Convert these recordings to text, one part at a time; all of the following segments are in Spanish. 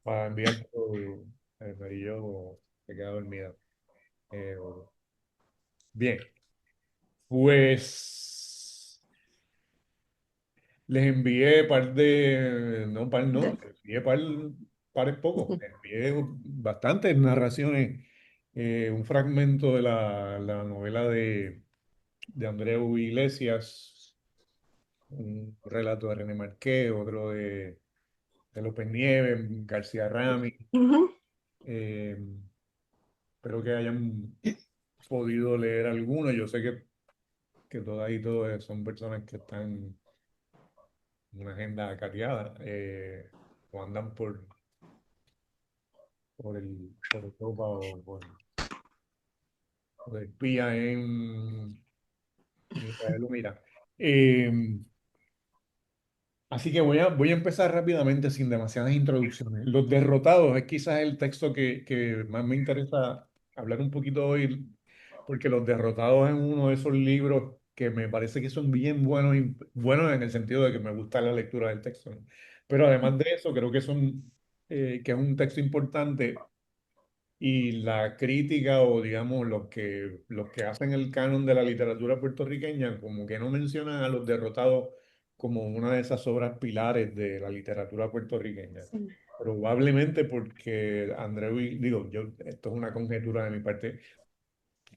para enviarte el amarillo se queda dormida. Eh, bien, pues les envié par de, no, par no, De- les envié pares pocos, les envié bastantes narraciones, un fragmento de la novela de Andreu Iglesias, un relato de René Marqués, otro de López Nieves, García Rami. Ujú. eh, Espero que hayan podido leer alguno. Yo sé que todas y todos son personas que están en una agenda cateada, o andan por Europa o por espía en Israel o Mira. Así que voy a empezar rápidamente sin demasiadas introducciones. Los derrotados es quizás el texto que más me interesa hablar un poquito hoy, porque Los derrotados es uno de esos libros que me parece que son bien buenos, y buenos en el sentido de que me gusta la lectura del texto, ¿no? Pero además de eso, creo que es un texto importante y la crítica o digamos los que hacen el canon de la literatura puertorriqueña como que no mencionan a Los derrotados como una de esas obras pilares de la literatura puertorriqueña. Sí. Probablemente porque Andreu, digo, esto es una conjetura de mi parte,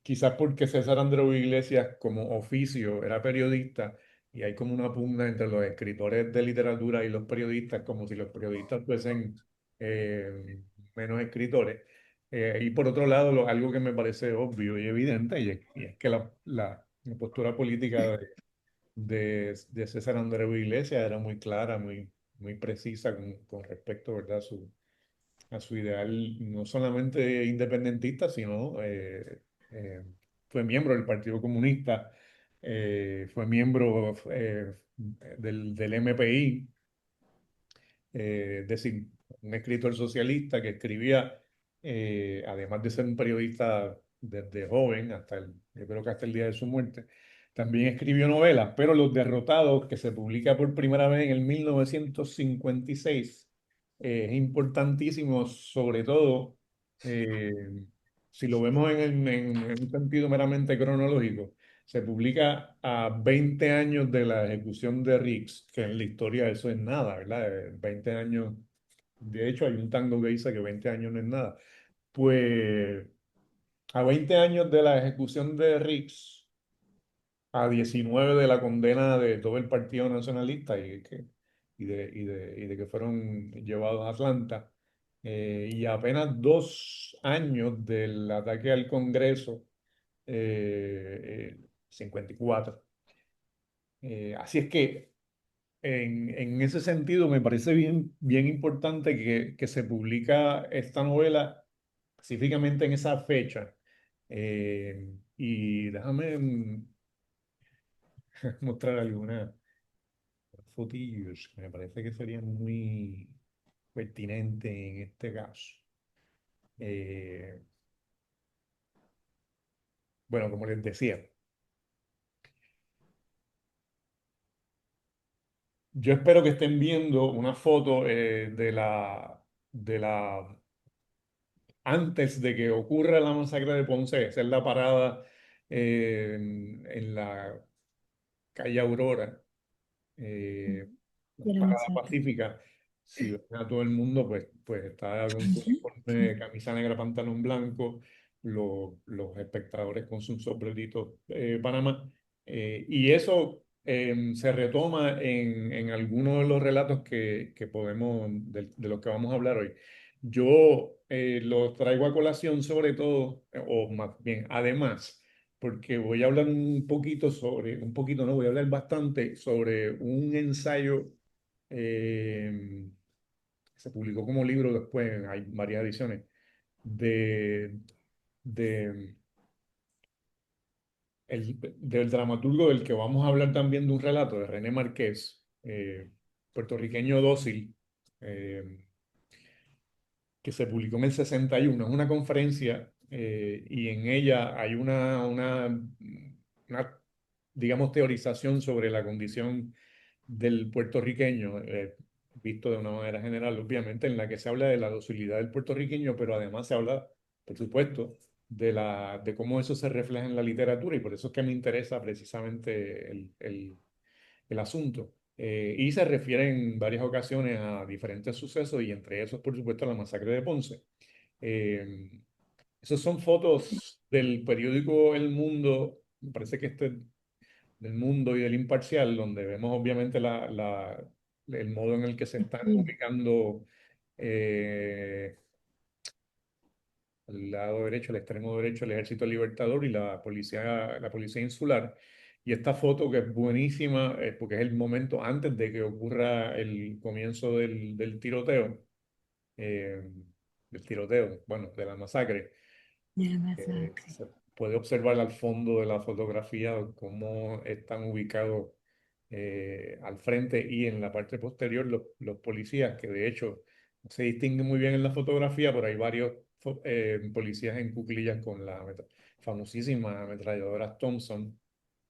quizás porque César Andreu Iglesias como oficio era periodista y hay como una pugna entre los escritores de literatura y los periodistas, como si los periodistas fuesen menos escritores. Y por otro lado, algo que me parece obvio y evidente, y es que la postura política de César Andreu Iglesias era muy clara, muy precisa con respecto, ¿verdad?, a su ideal no solamente independentista, sino eh, fue miembro del Partido Comunista, fue miembro del MPI, es decir, un escritor socialista que escribía, además de ser un periodista desde joven yo creo que hasta el día de su muerte, también escribió novelas, pero Los Derrotados, que se publica por primera vez en el 1956, es importantísimo, sobre todo eh, si lo vemos en un sentido meramente cronológico. Se publica a 20 años de la ejecución de Riggs, que en la historia eso es nada, ¿verdad? 20 años, de hecho hay un tango que dice que 20 años no es nada. Pues a 20 años de la ejecución de Riggs, a 19 de la condena de todo el Partido Nacionalista y de que fueron llevados a Atlanta, y a apenas 2 años del ataque al Congreso, 54. Así es que en ese sentido me parece bien importante que se publica esta novela específicamente en esa fecha. Y déjame mostrar algunas fotillos que me parece que serían muy pertinentes en este caso. Eh, bueno, como les decía, yo espero que estén viendo una foto de la antes de que ocurra la masacre de Ponce. Esa es la parada en la calle Aurora, eh, la De la parada masacre. pacífica. Si ven a todo el mundo, pues está con su Ujú. uniforme, camisa negra, pantalón blanco, los espectadores con sus sombreritos Panamá. Y eso se retoma en algunos de los relatos que podemos, de los que vamos a hablar hoy. Yo los traigo a colación sobre todo, o más bien, además porque voy a hablar un poquito no, voy a hablar bastante sobre un ensayo que se publicó como libro después, hay varias ediciones, de, de, del dramaturgo del que vamos a hablar también de un relato, de René Marqués, puertorriqueño dócil, eh, que se publicó en el 61. Es una conferencia y en ella hay una, digamos, teorización sobre la condición del puertorriqueño. visto de una manera general, obviamente, en la que se habla de la docilidad del puertorriqueño, pero además se habla, por supuesto, de cómo eso se refleja en la literatura y por eso es que me interesa precisamente el asunto. Y se refiere en varias ocasiones a diferentes sucesos y entre esos, por supuesto, la masacre de Ponce. Eh, Esas son fotos del periódico El Mundo, me parece que este del Mundo y del Imparcial, donde vemos obviamente el modo en el que se están Mm. ubicando eh, al lado derecho, al extremo derecho, el Ejército Libertador y la policía insular. Y esta foto que es buenísima, porque es el momento antes de que ocurra el comienzo eh, del tiroteo, bueno, de la masacre. De la masacre. Se puede observar al fondo de la fotografía cómo están ubicados al frente y en la parte posterior los policías, que de hecho no se distinguen muy bien en la fotografía, pero hay varios policías en cuclillas con la famosísima ametralladora Thompson,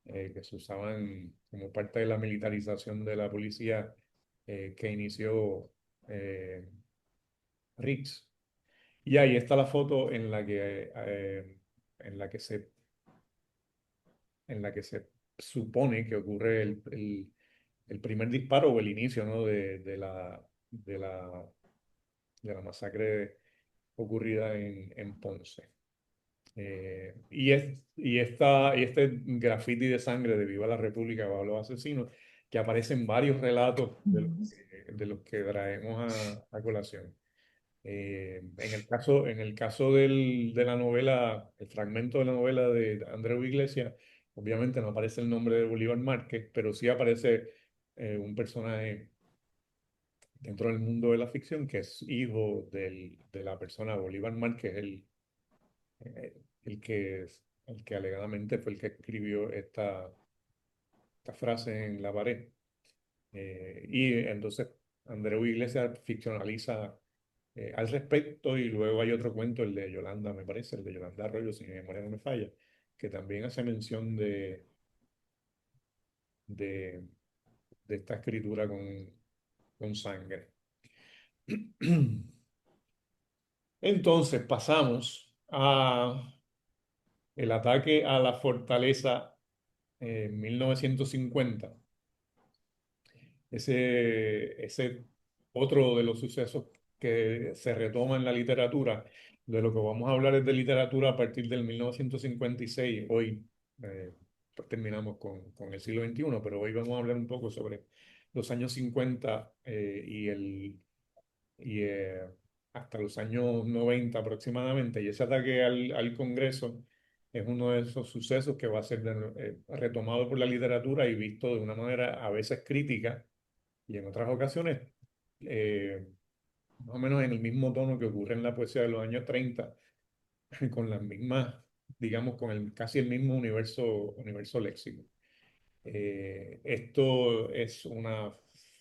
que se usaban como parte de la militarización de la policía que inició eh, Riggs. Y ahí está la foto en la que se supone que ocurre el primer disparo o el inicio, ¿no? de la masacre ocurrida en Ponce. Y este graffiti de sangre de Viva la República bajo los asesinos, que aparecen varios relatos Mm. de los que traemos a colación. En el caso de la novela, el fragmento de la novela de Andreu Iglesias, obviamente no aparece el nombre de Bolívar Márquez, pero sí aparece un personaje dentro del mundo de la ficción que es hijo de la persona Bolívar Márquez, el que alegadamente fue el que escribió esta frase en la pared. Y entonces Andreu Iglesias ficcionaliza al respecto y luego hay otro cuento, el de Yolanda, me parece, el de Yolanda Arroyo, si mi memoria no me falla, que también hace mención de, de esta escritura con sangre. Entonces pasamos a el ataque a la fortaleza en 1950. Ese otro de los sucesos que se retoma en la literatura. De lo que vamos a hablar es de literatura a partir del 1956. Hoy pues terminamos con el siglo XXI, pero hoy vamos a hablar un poco sobre los años 50 y hasta los años 90 aproximadamente. Y ese ataque al Congreso es uno de esos sucesos que va a ser retomado por la literatura y visto de una manera a veces crítica y en otras ocasiones, eh, más o menos en el mismo tono que ocurre en la poesía de los años 30 con las mismas, digamos, casi el mismo universo léxico. Esto es una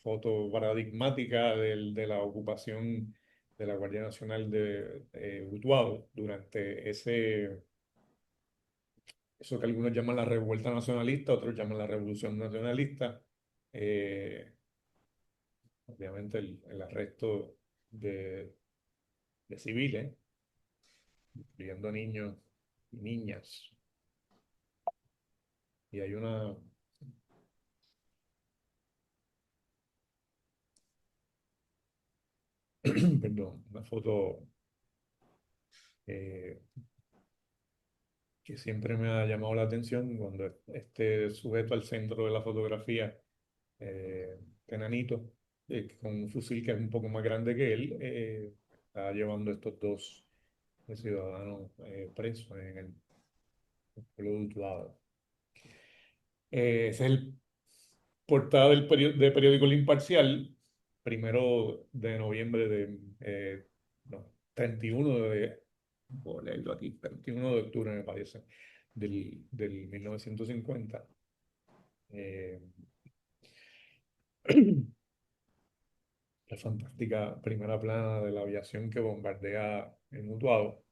foto paradigmática de la ocupación de la Guardia Nacional de Utuado durante eso que algunos llaman la revuelta nacionalista, otros llaman la revolución nacionalista. Eh, Obviamente el arresto de civiles, incluyendo niños y niñas. Y hay perdón, una foto eh, que siempre me ha llamado la atención cuando este sujeto al centro de la fotografía, enanito, con un fusil que es un poco más grande que él, está llevando estos dos ciudadanos presos en el pueblo de Utuado. Ese es el portada de periódico El Imparcial, 1 de noviembre no, 31 voy a leerlo aquí, 31 de octubre me parece, del 1950. Eh, la fantástica primera plana de la aviación que bombardea el Mutuado,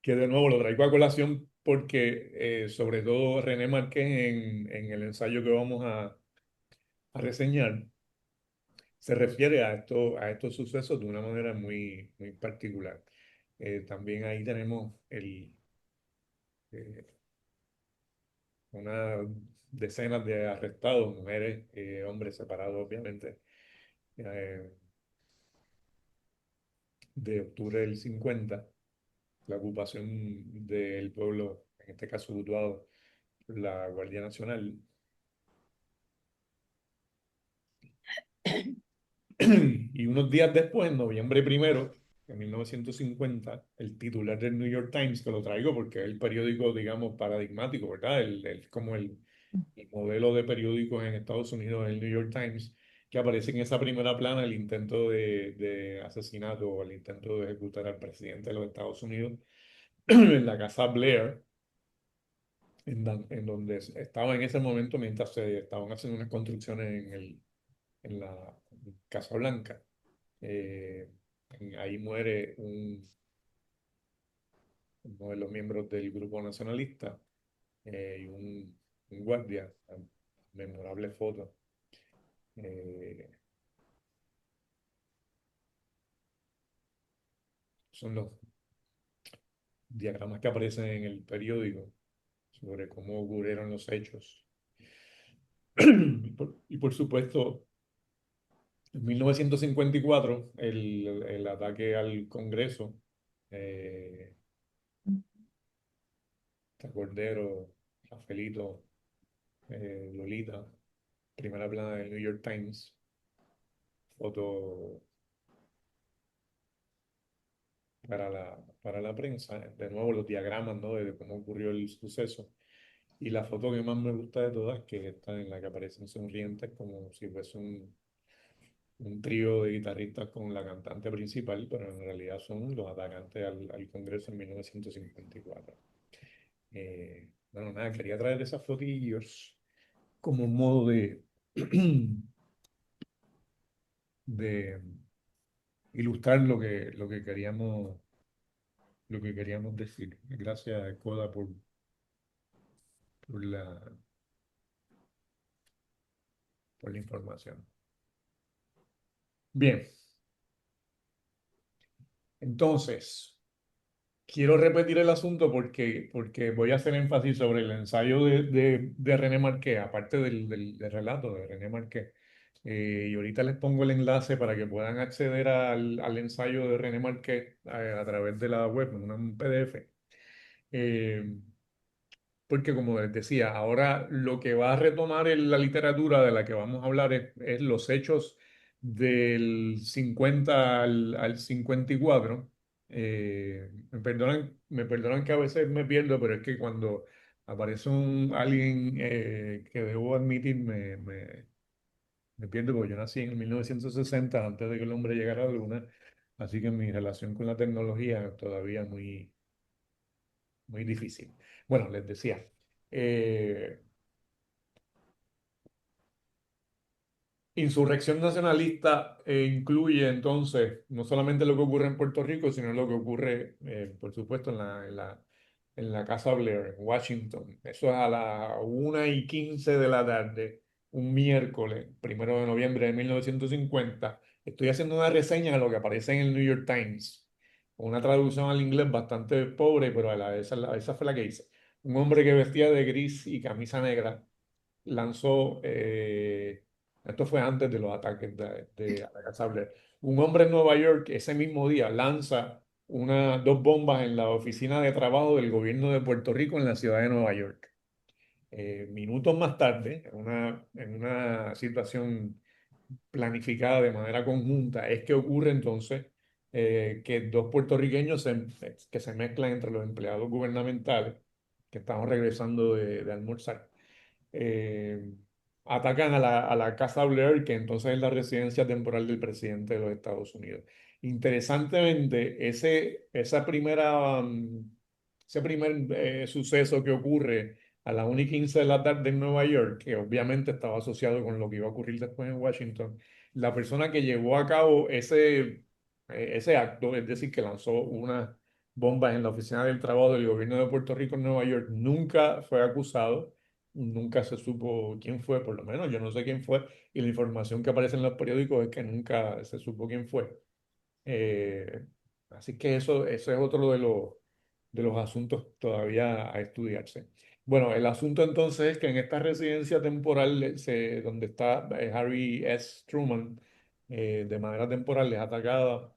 que de nuevo lo traigo a colación porque sobre todo René Márquez en el ensayo que vamos a reseñar se refiere a estos sucesos de una manera muy particular. También ahí tenemos eh, una decenas de arrestados, mujeres, hombres separados, obviamente, eh, de octubre del 50, la ocupación del pueblo, en este caso Utuado, por la Guardia Nacional. Y unos días después, en noviembre 1 de 1950, el titular del New York Times, que lo traigo porque es el periódico, digamos, paradigmático, ¿verdad? Como el modelo de periódicos en Estados Unidos, el New York Times, que aparece en esa primera plana el intento de asesinato o el intento de ejecutar al presidente de los Estados Unidos en la casa Blair, en donde estaba en ese momento mientras se estaban haciendo unas construcciones en la Casa Blanca. Eh, Ahí muere uno de los miembros del grupo nacionalista y un guardia. Memorable foto. Eh, Son los diagramas que aparecen en el periódico sobre cómo ocurrieron los hechos. Y por supuesto, en 1954, el ataque al Congreso, eh, Cordero, Rafaelito, Lolita, primera plana del New York Times, foto para la prensa. De nuevo, los diagramas, ¿no? De cómo ocurrió el suceso. Y la foto que más me gusta de todas, que es esta en la que aparecen sonrientes, como si fuese un trío de guitarristas con la cantante principal, pero en realidad son los atacantes al Congreso en 1954. Bueno, nada, quería traer esas fotillos como un modo de ilustrar lo que queríamos decir. Gracias, Coda, por la, por la información. Bien, entonces, quiero repetir el asunto porque voy a hacer énfasis sobre el ensayo de René Marqué, aparte del relato de René Marqué. Y ahorita les pongo el enlace para que puedan acceder al ensayo de René Marqué a través de la web, en un PDF. Eh, Porque como les decía, ahora lo que va a retomar en la literatura de la que vamos a hablar es los hechos del 50 al 54. Me perdonan que a veces me pierdo, pero es que cuando aparece alguien que debo admitir, me pierdo porque yo nací en 1960, antes de que el hombre llegara a la luna, así que mi relación con la tecnología todavía muy difícil. Bueno, les decía. eh, Insurrección nacionalista incluye entonces no solamente lo que ocurre en Puerto Rico, sino lo que ocurre, por supuesto, en la Casa Blair, en Washington. Eso es a las 1:15 de la tarde, un miércoles, 1 de noviembre de 1950. Estoy haciendo una reseña de lo que aparece en el New York Times, con una traducción al inglés bastante pobre, pero esa fue la que hice. Un hombre que vestía de gris y camisa negra lanzó, esto fue antes de los ataques a la Casa Blanca. Un hombre en Nueva York ese mismo día lanza dos bombas en la oficina de trabajo del gobierno de Puerto Rico en la ciudad de Nueva York. Minutos más tarde, en una situación planificada de manera conjunta, es que ocurre entonces que dos puertorriqueños que se mezclan entre los empleados gubernamentales que estaban regresando de almorzar eh, atacan a la Casa Blair, que entonces es la residencia temporal del presidente de los Estados Unidos. Interesantemente, ese primer suceso que ocurre a las 1:15 de la tarde en Nueva York, que obviamente estaba asociado con lo que iba a ocurrir después en Washington, la persona que llevó a cabo ese acto, es decir, que lanzó bombas en la oficina del trabajo del gobierno de Puerto Rico en Nueva York. Nunca fue acusado, nunca se supo quién fue, por lo menos yo no sé quién fue, y la información que aparece en los periódicos es que nunca se supo quién fue. Eh, Así que eso es otro de los asuntos todavía a estudiarse. Bueno, el asunto entonces es que en esta residencia temporal donde está Harry S. Truman, de manera temporal es atacada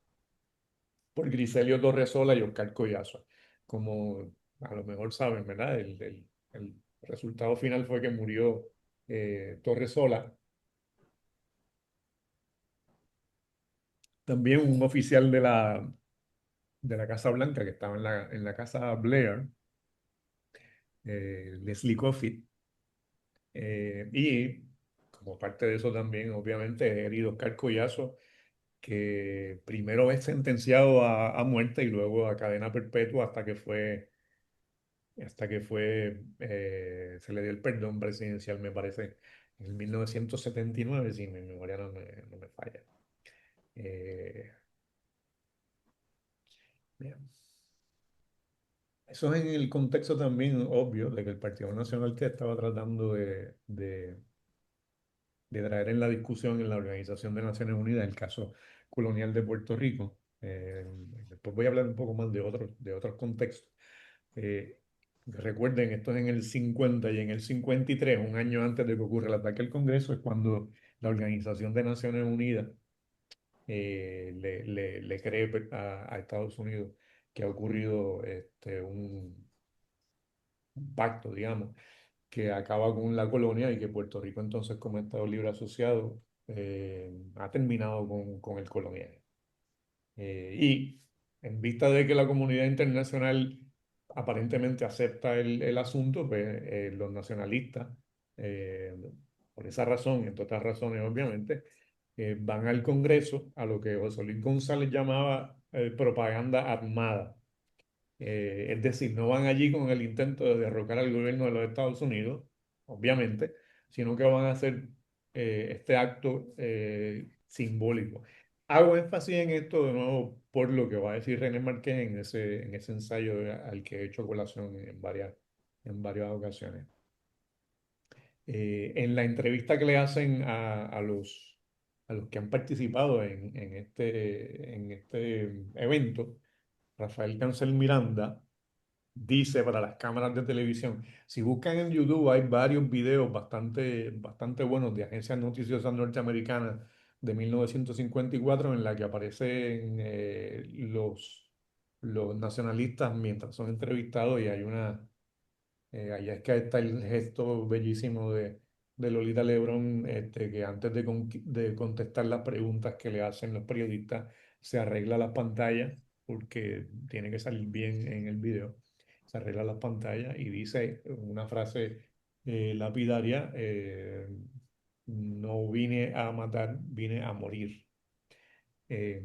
por Griselio Torresola y Oscar Collazo. Como a lo mejor saben, ¿verdad? El resultado final fue que murió Torresola. También un oficial de la Casa Blanca que estaba en la Casa Blair, Leslie Coffey. Y como parte de eso también, obviamente, he herido Oscar Collazo, que primero es sentenciado a muerte y luego a cadena perpetua se le dio el perdón presidencial, me parece, en 1979, si mi memoria no me falla. Eh, Bien. Eso es en el contexto también obvio de que el Partido Nacional que estaba tratando de traer en la discusión en la Organización de Naciones Unidas el caso colonial de Puerto Rico. Después voy a hablar un poco más de otros contextos. Eh, Recuerden, esto es en el 50 y en el 53, un año antes de que ocurra el ataque al Congreso, es cuando la Organización de Naciones Unidas le cree a Estados Unidos que ha ocurrido un pacto, digamos, que acaba con la colonia y que Puerto Rico entonces como Estado libre asociado ha terminado con el colonial. Y en vista de que la comunidad internacional aparentemente acepta el asunto, pues los nacionalistas, eh, por esa razón, entre otras razones obviamente, van al Congreso a lo que José Luis González llamaba propaganda armada. Es decir, no van allí con el intento de derrocar al gobierno de los Estados Unidos, obviamente, sino que van a hacer este acto simbólico. Hago énfasis en esto de nuevo por lo que va a decir René Marqués en ese ensayo al que he hecho colación en varias ocasiones. En la entrevista que le hacen a los que han participado en este evento, Rafael Cancel Miranda dice para las cámaras de televisión. Si buscan en YouTube hay varios videos bastante buenos de agencias noticiosas norteamericanas de 1954 en la que aparecen los nacionalistas mientras son entrevistados y hay allá es que está el gesto bellísimo de Lolita Lebrón, que antes de contestar las preguntas que le hacen los periodistas, se arregla las pantallas porque tiene que salir bien en el video. Se arregla las pantallas y dice una frase lapidaria, no vine a matar, vine a morir. Eh,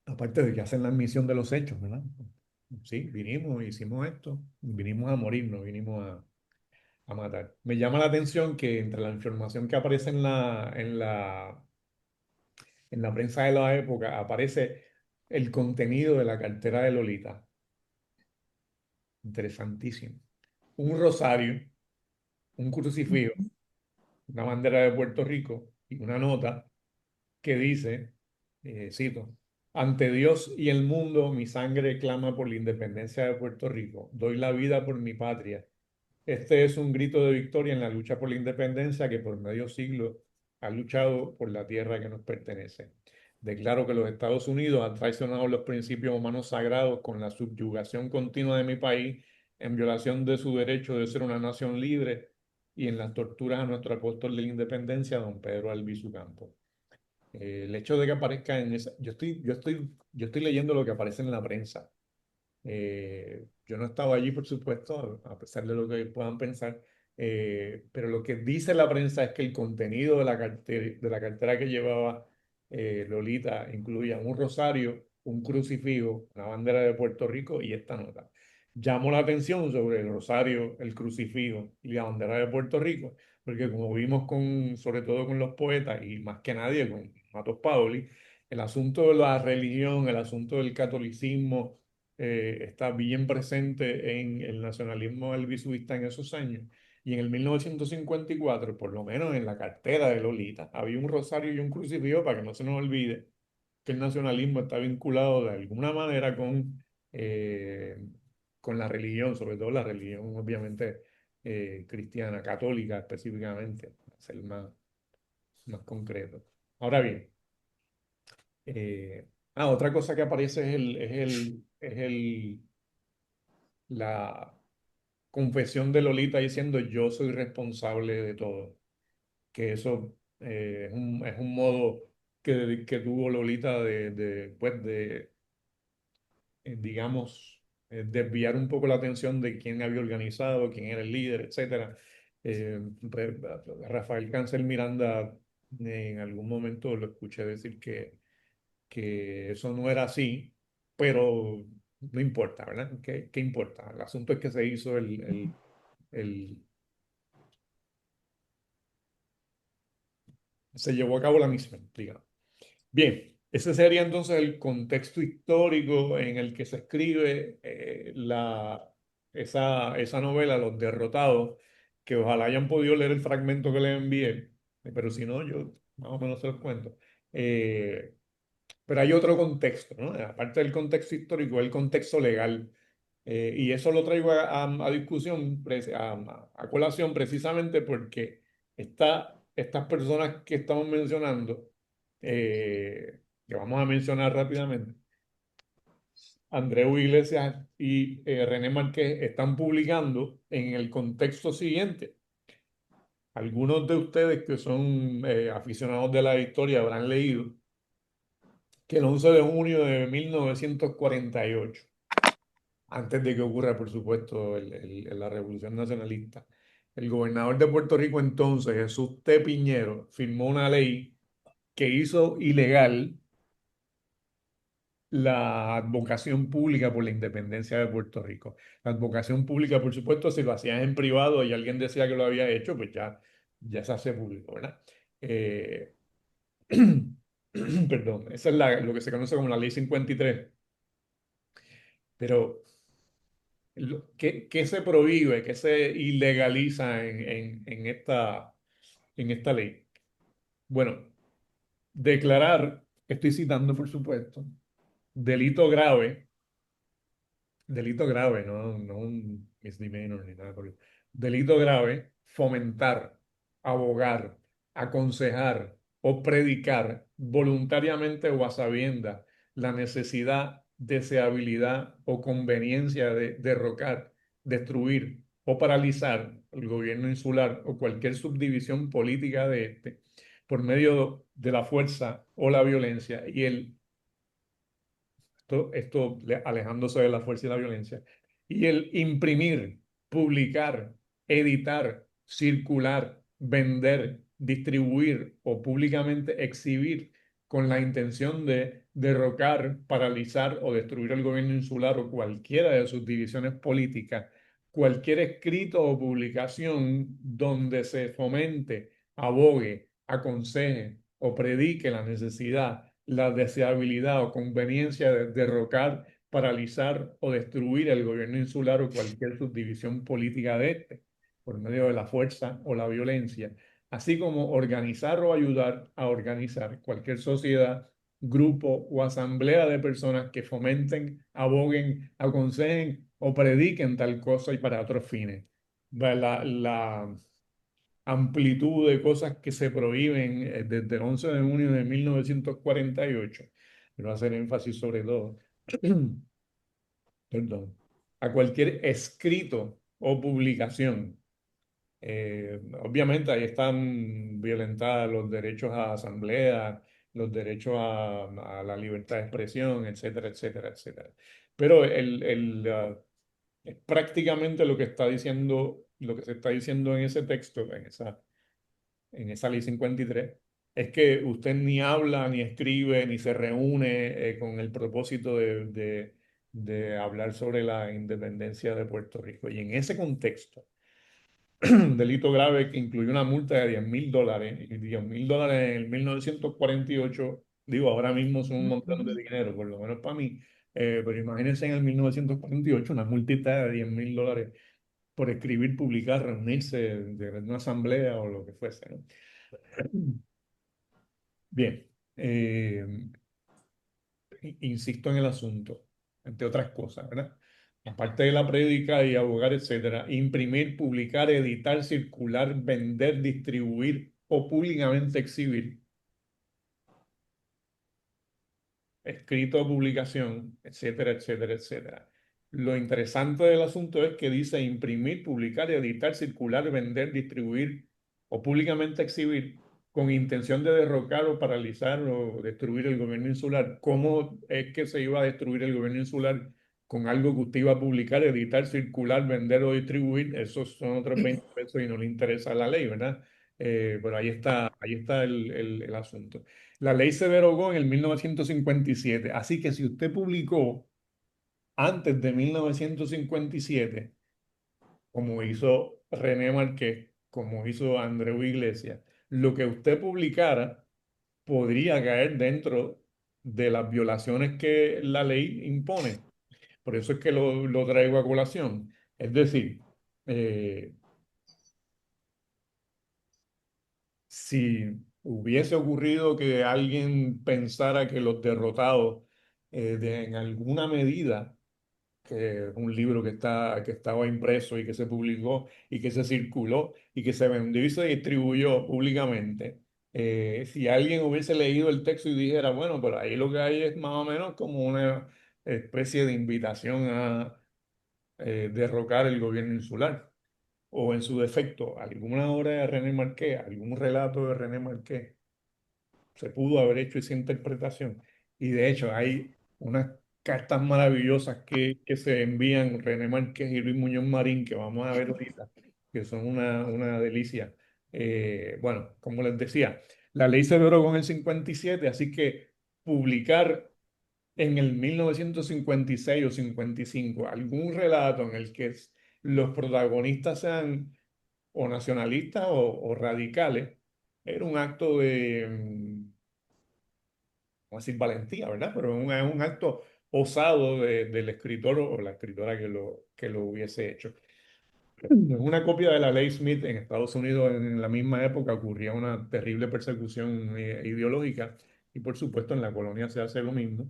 Aparte de que hacen la admisión de los hechos, ¿verdad? Sí, vinimos, hicimos esto, vinimos a morir, no vinimos a matar. Me llama la atención que entre la información que aparece en la prensa de la época aparece el contenido de la cartera de Lolita. Interesantísimo. Un rosario, un crucifijo, una bandera de Puerto Rico y una nota que dice, cito, ante Dios y el mundo, mi sangre clama por la independencia de Puerto Rico. Doy la vida por mi patria. Este es un grito de victoria en la lucha por la independencia que por medio siglo ha luchado por la tierra que nos pertenece. Declaro que los Estados Unidos han traicionado los principios humanos sagrados con la subyugación continua de mi país, en violación de su derecho de ser una nación libre y en las torturas a nuestro apóstol de la independencia, don Pedro Albizu Campos. El hecho de que aparezca en esa, yo estoy leyendo lo que aparece en la prensa. Yo no estaba allí, por supuesto, a pesar de lo que puedan pensar, pero lo que dice la prensa es que el contenido de la cartera que llevaba Lolita incluía un rosario, un crucifijo, una bandera de Puerto Rico y esta nota. Llamó la atención sobre el rosario, el crucifijo y la bandera de Puerto Rico, porque como vimos sobre todo con los poetas y más que nadie con Matos Paoli, el asunto de la religión, el asunto del catolicismo, está bien presente en el nacionalismo albizuista en esos años. Y en el 1954, por lo menos en la cartera de Lolita, había un rosario y un crucifijo para que no se nos olvide que el nacionalismo está vinculado de alguna manera eh, con la religión, sobre todo la religión obviamente cristiana, católica específicamente, para ser más concreto. Ahora bien, otra cosa que aparece la confesión de Lolita diciendo yo soy responsable de todo, que eso es un modo que tuvo Lolita pues digamos, desviar un poco la atención de quién había organizado, quién era el líder, etcétera. Rafael Cáncer Miranda en algún momento lo escuché decir que eso no era así, pero no importa, ¿verdad? ¿Qué importa? El asunto es que se hizo el- se llevó a cabo la misión, digamos. Bien, ese sería entonces el contexto histórico en el que se escribe esa novela, Los Derrotados, que ojalá hayan podido leer el fragmento que les envié, pero si no, yo más o menos se los cuento. Eh, pero hay otro contexto, ¿no? Aparte del contexto histórico, el contexto legal. Y eso lo traigo a discusión, a colación, precisamente porque estas personas que estamos mencionando, que vamos a mencionar rápidamente, Andreu Iglesias y René Márquez están publicando en el contexto siguiente. Algunos de ustedes que son aficionados de la historia habrán leído que el 11 de junio de 1948, antes de que ocurra, por supuesto, la Revolución Nacionalista, el gobernador de Puerto Rico entonces, Jesús T. Piñero, firmó una ley que hizo ilegal la advocación pública por la independencia de Puerto Rico. La advocación pública, por supuesto, si lo hacían en privado y alguien decía que lo había hecho, pues ya se hace público, ¿verdad? Eh, Perdón, esa es lo que se conoce como la Ley 53. Pero ¿qué se prohíbe, qué se ilegaliza en esta ley? Bueno, declarar, estoy citando por supuesto, delito grave, delito grave, no un misdemeanor ni nada por el delito grave, fomentar, abogar, aconsejar o predicar voluntariamente o a sabiendas la necesidad, deseabilidad o conveniencia de derrocar, destruir o paralizar el gobierno insular o cualquier subdivisión política de este por medio de la fuerza o la violencia y alejándose de la fuerza y la violencia, y el imprimir, publicar, editar, circular, vender, distribuir o públicamente exhibir con la intención de derrocar, paralizar o destruir el gobierno insular o cualquiera de sus divisiones políticas, cualquier escrito o publicación donde se fomente, abogue, aconseje o predique la necesidad, la deseabilidad o conveniencia de derrocar, paralizar o destruir el gobierno insular o cualquier subdivisión política de este, por medio de la fuerza o la violencia, así como organizar o ayudar a organizar cualquier sociedad, grupo o asamblea de personas que fomenten, aboguen, aconsejen o prediquen tal cosa y para otros fines. La amplitud de cosas que se prohíben desde el 11 de junio de 1948, pero hacer énfasis sobre todo, perdón, a cualquier escrito o publicación. Obviamente ahí están violentados los derechos a asamblea, los derechos a la libertad de expresión, etcétera, etcétera, etcétera. Pero es prácticamente lo que está diciendo, lo que se está diciendo en ese texto, en esa ley 53, es que usted ni habla, ni escribe, ni se reúne con el propósito de hablar sobre la independencia de Puerto Rico. Y en ese contexto, un delito grave que incluyó una multa de $10,000, y $10,000 en el 1948 Digo, ahora mismo son un montón de Ujú. dinero, por lo menos para mí. Pero imagínense en el 1948 una multita de $10,000 por escribir, publicar, reunirse de una asamblea o lo que fuese, ¿no? Bien, insisto en el asunto, entre otras cosas, ¿verdad? Aparte de la prédica y abogar, etcétera, imprimir, publicar, editar, circular, vender, distribuir o públicamente exhibir escrito o publicación, etcétera, etcétera, etcétera. Lo interesante del asunto es que dice imprimir, publicar, editar, circular, vender, distribuir o públicamente exhibir con intención de derrocar o paralizar o destruir el gobierno insular. ¿Cómo es que se iba a destruir el gobierno insular con algo que usted iba a publicar, editar, circular, vender o distribuir? Esos son otros 20 pesos y no le interesa la ley, ¿verdad? Pero ahí está el asunto. La ley se derogó en el 1957, así que si usted publicó antes de 1957, como hizo René Marqués, como hizo Andreu Iglesias, lo que usted publicara podría caer dentro de las violaciones que la ley impone. Por eso es que lo traigo a colación. Es decir, eh, si hubiese ocurrido que alguien pensara que los derrotados en alguna medida, que un libro que estaba impreso y que se publicó y que se circuló y que se vendió y se distribuyó públicamente, si alguien hubiese leído el texto y dijera, bueno, pero ahí lo que hay es más o menos como una especie de invitación a derrocar el gobierno insular, o en su defecto, alguna obra de René Marqués, algún relato de René Marqués se pudo haber hecho esa interpretación. Y de hecho hay unas cartas maravillosas que se envían René Márquez y Luis Muñoz Marín, que vamos a ver ahorita, que son una delicia. Bueno, como les decía, la ley se derogó en el 57, así que publicar en el 1956 o 55 algún relato en el que los protagonistas sean o nacionalistas o radicales, era un acto de, vamos a decir, valentía, ¿verdad? Pero es un acto osado del escritor o la escritora que lo hubiese hecho. En una copia de la ley Smith en Estados Unidos en la misma época ocurría una terrible persecución ideológica y por supuesto en la colonia se hace lo mismo.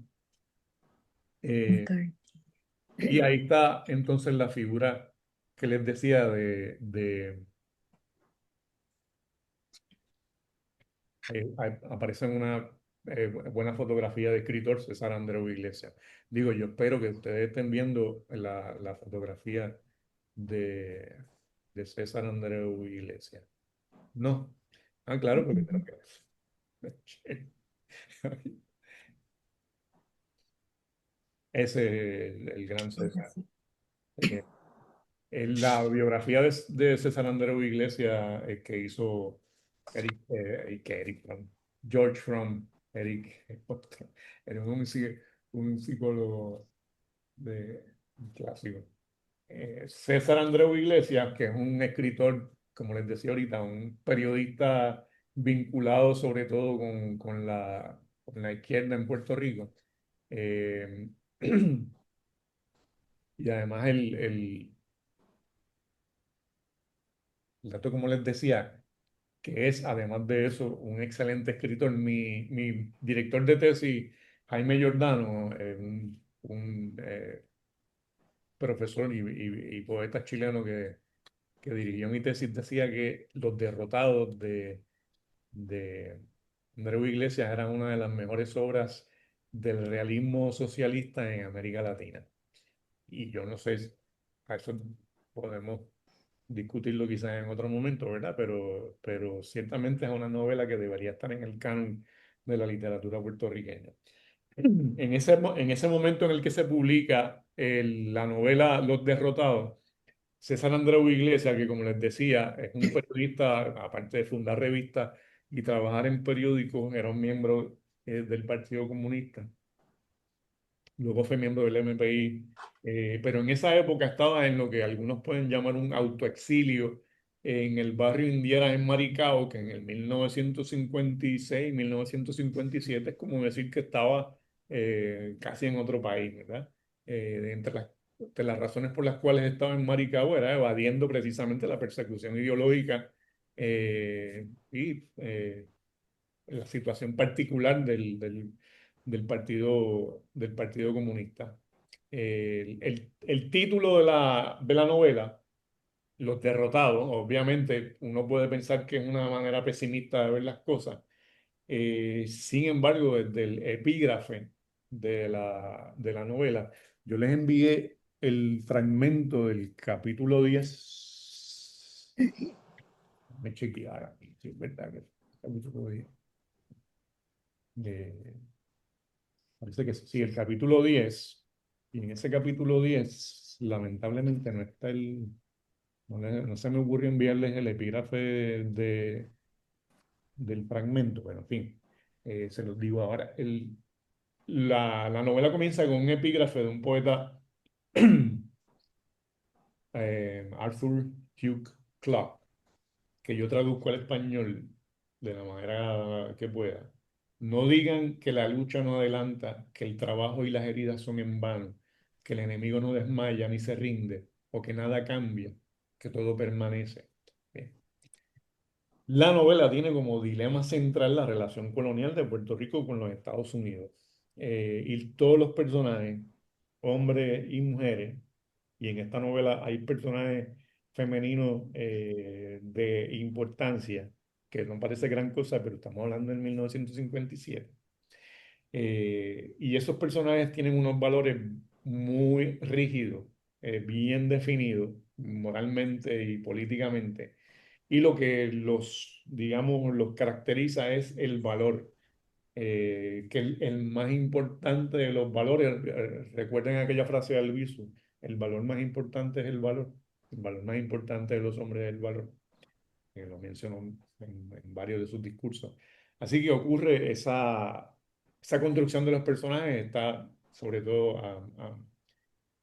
Eh, McCarthy. y ahí está entonces la figura que les decía aparece en una buena fotografía de escritor César Andreu Iglesias. Digo, yo espero que ustedes estén viendo la fotografía de, de César Andreu Iglesias. No. Ah, claro, porque creo Ujú. que ese es el gran Ella César. sí. Eh, en la biografía de César Andreu Iglesias que hizo Eric Fromm, George Fromm, Eric, era un psicólogo de un clásico. César Andreu Iglesias, que es un escritor, como les decía ahorita, un periodista vinculado sobre todo con la izquierda en Puerto Rico. Eh, y además el dato, como les decía, que es, además de eso, un excelente escritor. Mi director de tesis, Jaime Giordano, un profesor y poeta chileno que dirigió mi tesis, decía que Los Derrotados de Andreu Iglesias eran una de las mejores obras del realismo socialista en América Latina. Y yo no sé, a eso podemos discutirlo quizás en otro momento, ¿verdad? Pero ciertamente es una novela que debería estar en el canon de la literatura puertorriqueña. En ese momento en el que se publica la novela Los Derrotados, César Andreu Iglesias, que como les decía, es un periodista, aparte de fundar revistas y trabajar en periódicos, era un miembro del Partido Comunista. Luego fue miembro del MPI, pero en esa época estaba en lo que algunos pueden llamar un autoexilio, en el barrio Indígenas en Maricao, que en el 1956, 1957 es como decir que estaba casi en otro país, ¿verdad? De las razones por las cuales estaba en Maricao era evadiendo precisamente la persecución ideológica y la situación particular del Partido Comunista. El título de la novela, Los Derrotados, obviamente uno puede pensar que es una manera pesimista de ver las cosas. Sin embargo, desde el epígrafe de la novela, yo les envié el fragmento del capítulo 10. Me chequear aquí, sí, es verdad que es el capítulo 10. Parece que sí, el capítulo 10. Y en ese capítulo 10 lamentablemente no está no se me ocurrió enviarles el epígrafe del fragmento, pero en fin, se los digo ahora. La novela comienza con un epígrafe de un poeta, Arthur Hugh Clarke, que yo traduzco al español de la manera que pueda. No digan que la lucha no adelanta, que el trabajo y las heridas son en vano, que el enemigo no desmaya ni se rinde, o que nada cambia, que todo permanece. Bien. La novela tiene como dilema central la relación colonial de Puerto Rico con los Estados Unidos. Y todos los personajes, hombres y mujeres, y en esta novela hay personajes femeninos de importancia, que no parece gran cosa, pero estamos hablando en 1957. Y esos personajes tienen unos valores muy rígidos, bien definidos moralmente y políticamente. Y lo que digamos, los caracteriza es el valor, que el más importante de los valores, recuerden aquella frase de Albizu, el valor más importante es el valor más importante de los hombres es el valor, que lo mencionó en varios de sus discursos. Así que ocurre esa construcción de los personajes, está sobre todo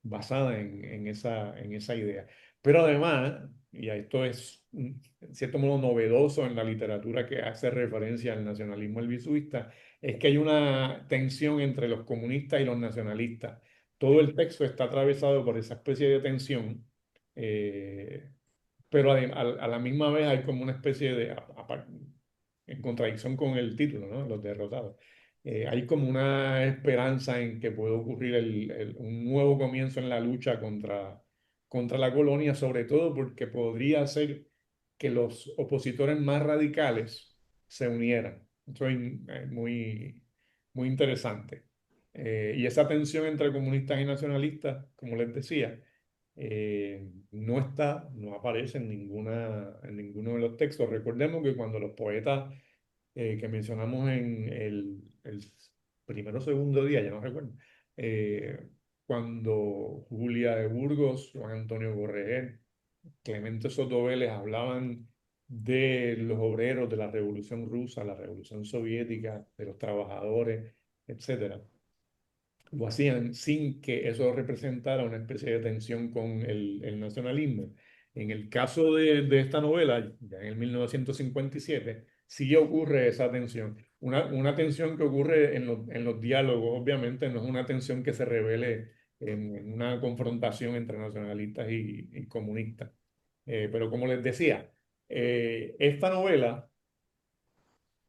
basada en esa idea. Pero además, y esto es en cierto modo novedoso en la literatura que hace referencia al nacionalismo albisuista, es que hay una tensión entre los comunistas y los nacionalistas. Todo el texto está atravesado por esa especie de tensión, eh, pero a la misma vez hay como una especie de, en contradicción con el título, ¿no? Los derrotados. Hay como una esperanza en que puede ocurrir un nuevo comienzo en la lucha contra la colonia, sobre todo porque podría ser que los opositores más radicales se unieran. Eso es muy interesante. Y esa tensión entre comunistas y nacionalistas, como les decía, no aparece en ninguno de los textos. Recordemos que cuando los poetas que mencionamos en el primero o segundo día, ya no recuerdo, eh, cuando Julia de Burgos, Juan Antonio Correger, Clemente Soto Vélez hablaban de los obreros de la Revolución Rusa, la Revolución Soviética, de los trabajadores, etcétera, lo hacían sin que eso representara una especie de tensión con el nacionalismo. En el caso de esta novela, ya en el 1957, sí ocurre esa tensión. Una tensión que ocurre en los diálogos, obviamente, no es una tensión que se revele en una confrontación entre nacionalistas y comunistas. Pero como les decía, esta novela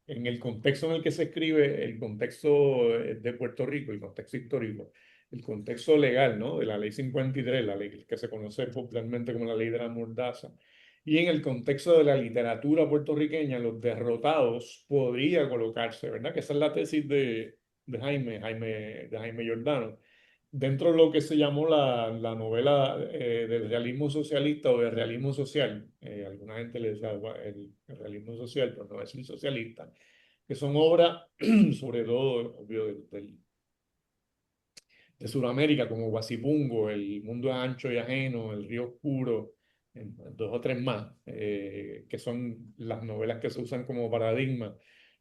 en el contexto en el que se escribe, el contexto de Puerto Rico, el contexto histórico, el contexto legal, ¿no? De la ley 53, la ley que se conoce popularmente como la ley de la Mordaza, y en el contexto de la literatura puertorriqueña, los derrotados podría colocarse, ¿verdad? Que esa es la tesis de Jaime Giordano. Dentro de lo que se llamó la novela del realismo socialista o del realismo social, alguna gente le decía el realismo social, pero no es el socialista, que son obras, sobre todo, obvio, de Sudamérica, como Guasipungo, El mundo es ancho y ajeno, El río oscuro, dos o tres más, que son las novelas que se usan como paradigma,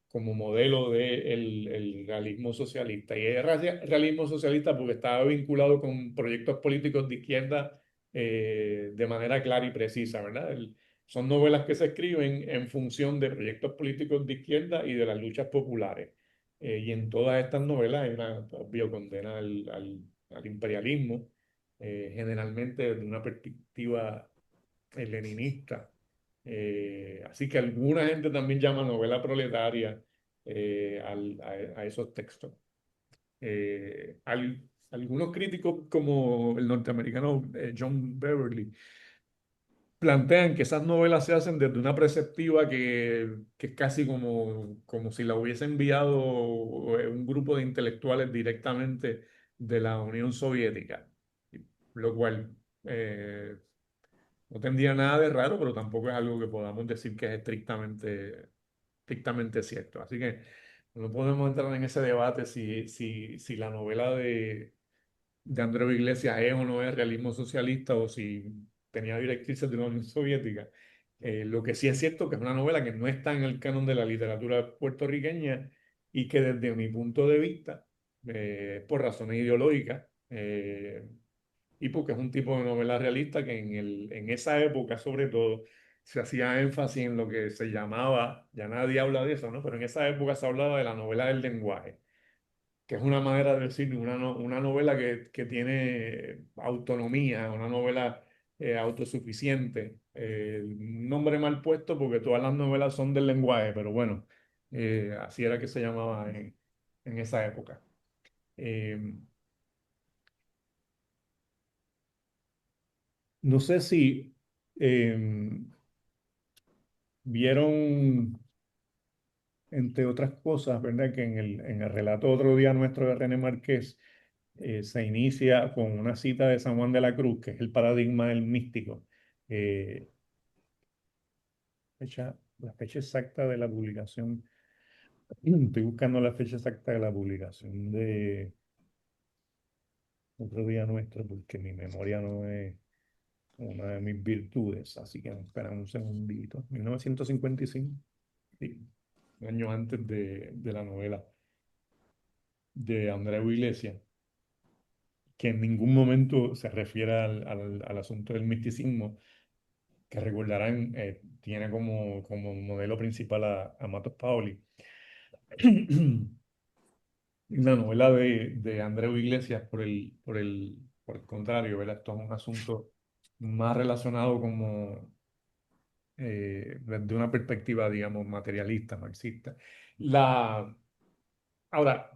como modelo del el realismo socialista. Y es realismo socialista porque estaba vinculado con proyectos políticos de izquierda de manera clara y precisa, ¿verdad? Son novelas que se escriben en función de proyectos políticos de izquierda y de las luchas populares. Y en todas estas novelas hay una obvio condena al imperialismo, generalmente desde una perspectiva leninista. Así que alguna gente también llama novela proletaria a esos textos. Algunos críticos, como el norteamericano John Beverly, plantean que esas novelas se hacen desde una perspectiva que es casi como si la hubiese enviado un grupo de intelectuales directamente de la Unión Soviética, lo cual no tendría nada de raro, pero tampoco es algo que podamos decir que es estrictamente cierto. Así que no podemos entrar en ese debate si la novela de Andreu Iglesias es o no es realismo socialista o si tenía directrices de la Unión Soviética. Lo que sí es cierto que es una novela que no está en el canon de la literatura puertorriqueña y que desde mi punto de vista, por razones ideológicas, y porque es un tipo de novela realista que en esa época sobre todo se hacía énfasis en lo que se llamaba, ya nadie habla de eso, ¿no? Pero en esa época se hablaba de la novela del lenguaje, que es una manera de decir una novela que tiene autonomía, una novela autosuficiente. Un nombre mal puesto porque todas las novelas son del lenguaje, pero bueno, así era que se llamaba en esa época. Eh, no sé si eh, vieron, entre otras cosas, ¿verdad? Que en el relato Otro Día Nuestro de René Márquez se inicia con una cita de San Juan de la Cruz, que es el paradigma del místico. Eh, la fecha exacta de la publicación, estoy buscando la fecha exacta de la publicación de Otro Día Nuestro, porque mi memoria no es una de mis virtudes, así que espera un segundito. 1955, sí, un año antes de la novela de Andreu Iglesias, que en ningún momento se refiere al asunto del misticismo, que recordarán, tiene como modelo principal a Matos Paoli. La novela de Andreu Iglesias, por el contrario, ¿verdad? Esto es un asunto más relacionado desde una perspectiva, digamos, materialista, marxista. La, ahora,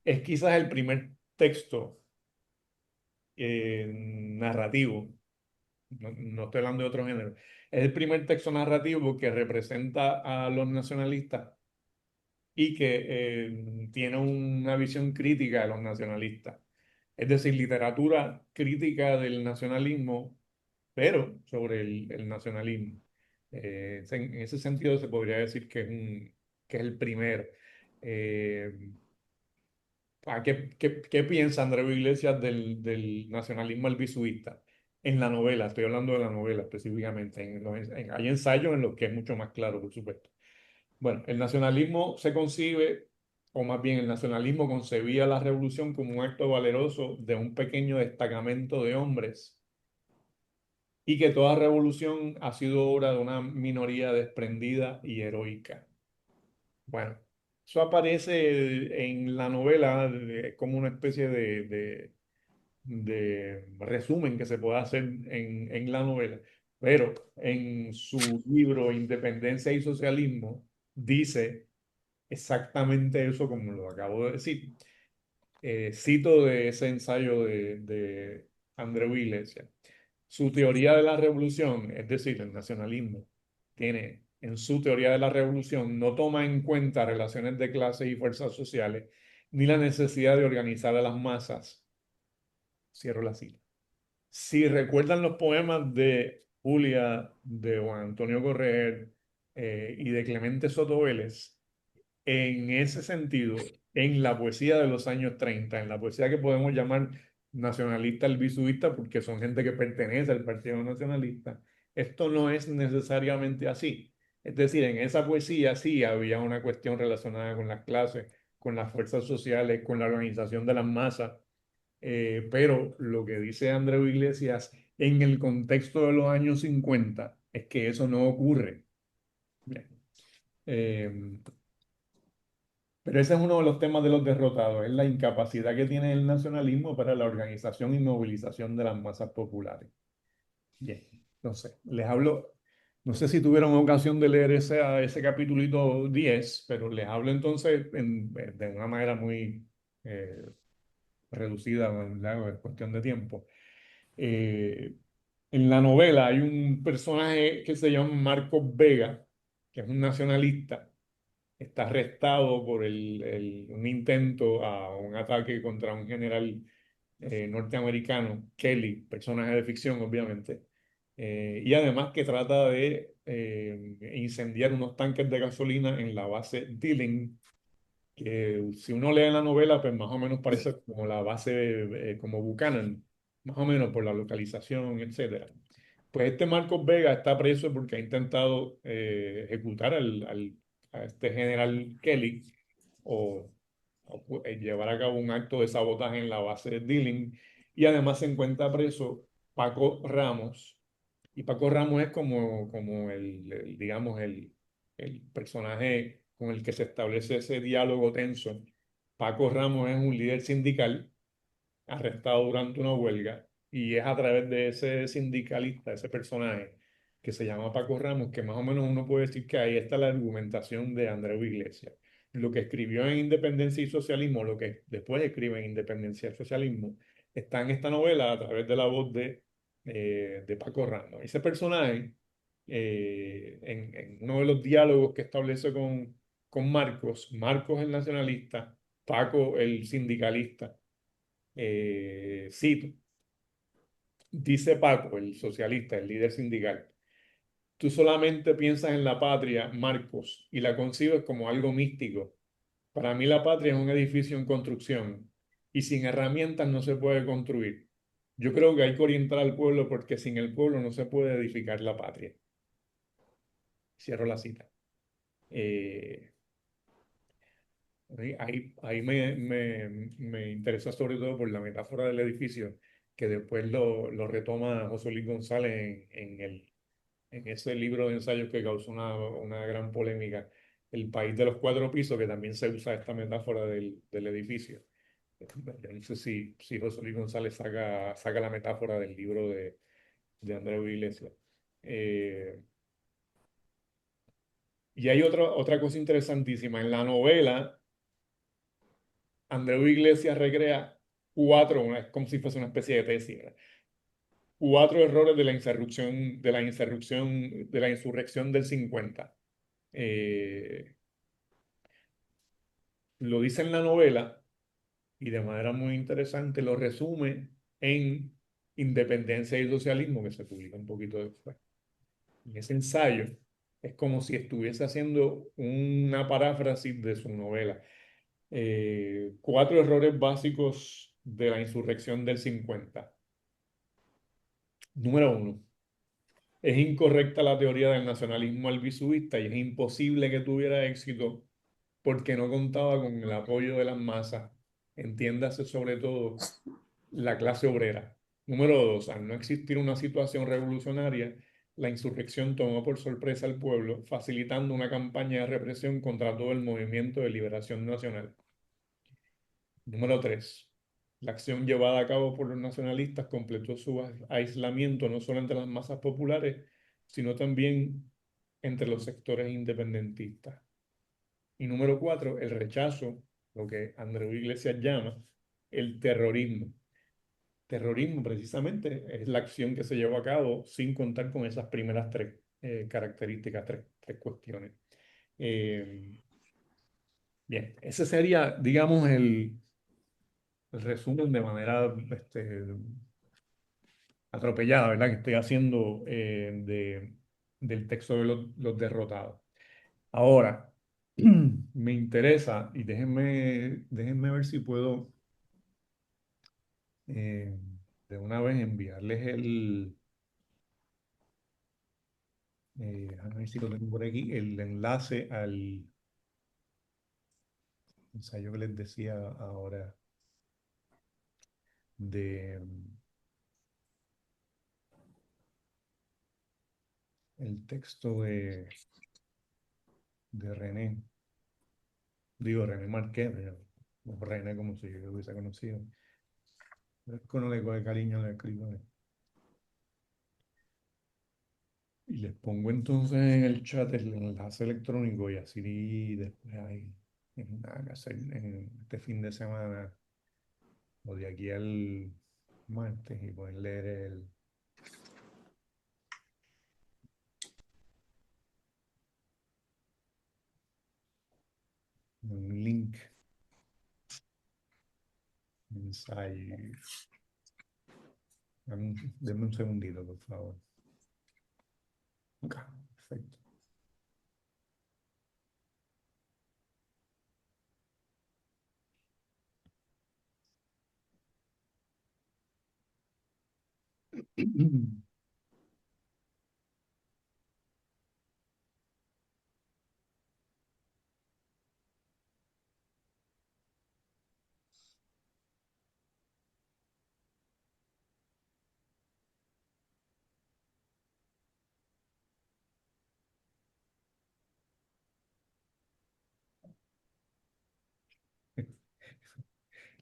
es quizás el primer texto narrativo, no estoy hablando de otro género, es el primer texto narrativo que representa a los nacionalistas y que tiene una visión crítica de los nacionalistas. Es decir, literatura crítica del nacionalismo, pero sobre el nacionalismo. En ese sentido se podría decir que es el primero. Eh, ¿Qué piensa Andreu Iglesias del nacionalismo albizuvista? En la novela, estoy hablando de la novela específicamente. Hay ensayos en los que es mucho más claro, por supuesto. Bueno, el nacionalismo se concibe, o más bien el nacionalismo concebía la revolución como un acto valeroso de un pequeño destacamento de hombres y que toda revolución ha sido obra de una minoría desprendida y heroica. Bueno, eso aparece en la novela como una especie de resumen que se puede hacer en la novela, pero en su libro Independencia y Socialismo dice exactamente eso como lo acabo de decir. Cito de ese ensayo de Andreu Iglesias. Su teoría de la revolución, es decir, el nacionalismo, tiene en su teoría de la revolución, no toma en cuenta relaciones de clases y fuerzas sociales, ni la necesidad de organizar a las masas. Cierro la cita. Si recuerdan los poemas de Julia, de Juan Antonio Correr y de Clemente Soto Vélez, en ese sentido, en la poesía de los años 30, en la poesía que podemos llamar nacionalista albizuvista, porque son gente que pertenece al Partido Nacionalista, esto no es necesariamente así. Es decir, en esa poesía sí había una cuestión relacionada con las clases, con las fuerzas sociales, con la organización de las masas, pero lo que dice Andreu Iglesias en el contexto de los años 50 es que eso no ocurre. Bien. Eh, pero ese es uno de los temas de los derrotados, es la incapacidad que tiene el nacionalismo para la organización y movilización de las masas populares. Bien, entonces, les hablo, no sé si tuvieron ocasión de leer ese capítulito 10, pero les hablo entonces de una manera muy eh, reducida, ¿verdad? Es cuestión de tiempo. Eh, en la novela hay un personaje que se llama Marcos Vega, que es un nacionalista. Está arrestado por un intento a un ataque contra un general norteamericano, Kelly, personaje de ficción, obviamente. Y además que trata de incendiar unos tanques de gasolina en la base Dillon, que si uno lee la novela, pues más o menos parece como la base, como Buchanan, más o menos por la localización, etcétera. Pues este Marcos Vega está preso porque ha intentado ejecutar a este general Kelly o llevar a cabo un acto de sabotaje en la base de Dillon. Y además se encuentra preso Paco Ramos. Y Paco Ramos es como digamos, el personaje con el que se establece ese diálogo tenso. Paco Ramos es un líder sindical arrestado durante una huelga y es a través de ese sindicalista, ese personaje que se llama Paco Ramos, que más o menos uno puede decir que ahí está la argumentación de Andreu Iglesias. Lo que escribió en Independencia y Socialismo, lo que después escribe en Independencia y Socialismo, está en esta novela a través de la voz de Paco Ramos. Ese personaje, en uno de los diálogos que establece con Marcos, Marcos el nacionalista, Paco el sindicalista, cito, dice Paco, el socialista, el líder sindical, tú solamente piensas en la patria, Marcos, y la concibes como algo místico. Para mí la patria es un edificio en construcción y sin herramientas no se puede construir. Yo creo que hay que orientar al pueblo porque sin el pueblo no se puede edificar la patria. Cierro la cita. Eh, ahí me interesa sobre todo por la metáfora del edificio, que después lo retoma José Luis González en ese libro de ensayos que causó una gran polémica, El país de los cuatro pisos, que también se usa esta metáfora del edificio. Yo no sé si José Luis González saca la metáfora del libro de Andreu Iglesias. Eh, y hay otra cosa interesantísima. En la novela, Andreu Iglesias recrea es como si fuese una especie de tesis, ¿verdad? Cuatro errores de la insurrección del 50. Eh, lo dice en la novela y de manera muy interesante lo resume en Independencia y Socialismo, que se publica un poquito después. En ese ensayo es como si estuviese haciendo una paráfrasis de su novela. Cuatro errores básicos de la insurrección del 50. Número uno, es incorrecta la teoría del nacionalismo albizubista y es imposible que tuviera éxito porque no contaba con el apoyo de las masas, entiéndase sobre todo la clase obrera. Número dos, al no existir una situación revolucionaria, la insurrección tomó por sorpresa al pueblo, facilitando una campaña de represión contra todo el movimiento de liberación nacional. Número tres, la acción llevada a cabo por los nacionalistas completó su aislamiento no solo entre las masas populares, sino también entre los sectores independentistas. Y número cuatro, el rechazo, lo que Andreu Iglesias llama el terrorismo. Terrorismo precisamente es la acción que se llevó a cabo sin contar con esas primeras tres características, tres cuestiones. Eh, bien, ese sería, digamos, el resumen de manera atropellada, ¿verdad? Que estoy haciendo del texto de los derrotados. Ahora, me interesa y déjenme ver si puedo eh, de una vez enviarles a ver si lo tengo por aquí, el enlace al ensayo que les decía ahora de, el texto de René, digo René Marqués, pero no René como si yo lo hubiese conocido. Es que uno le coge cariño a los escritores. Y les pongo entonces en el chat el enlace electrónico y así después hay nada que hacer en este fin de semana o de aquí al martes y pueden leer un link, ensayo. Denme un segundito, por favor. Ok, perfecto.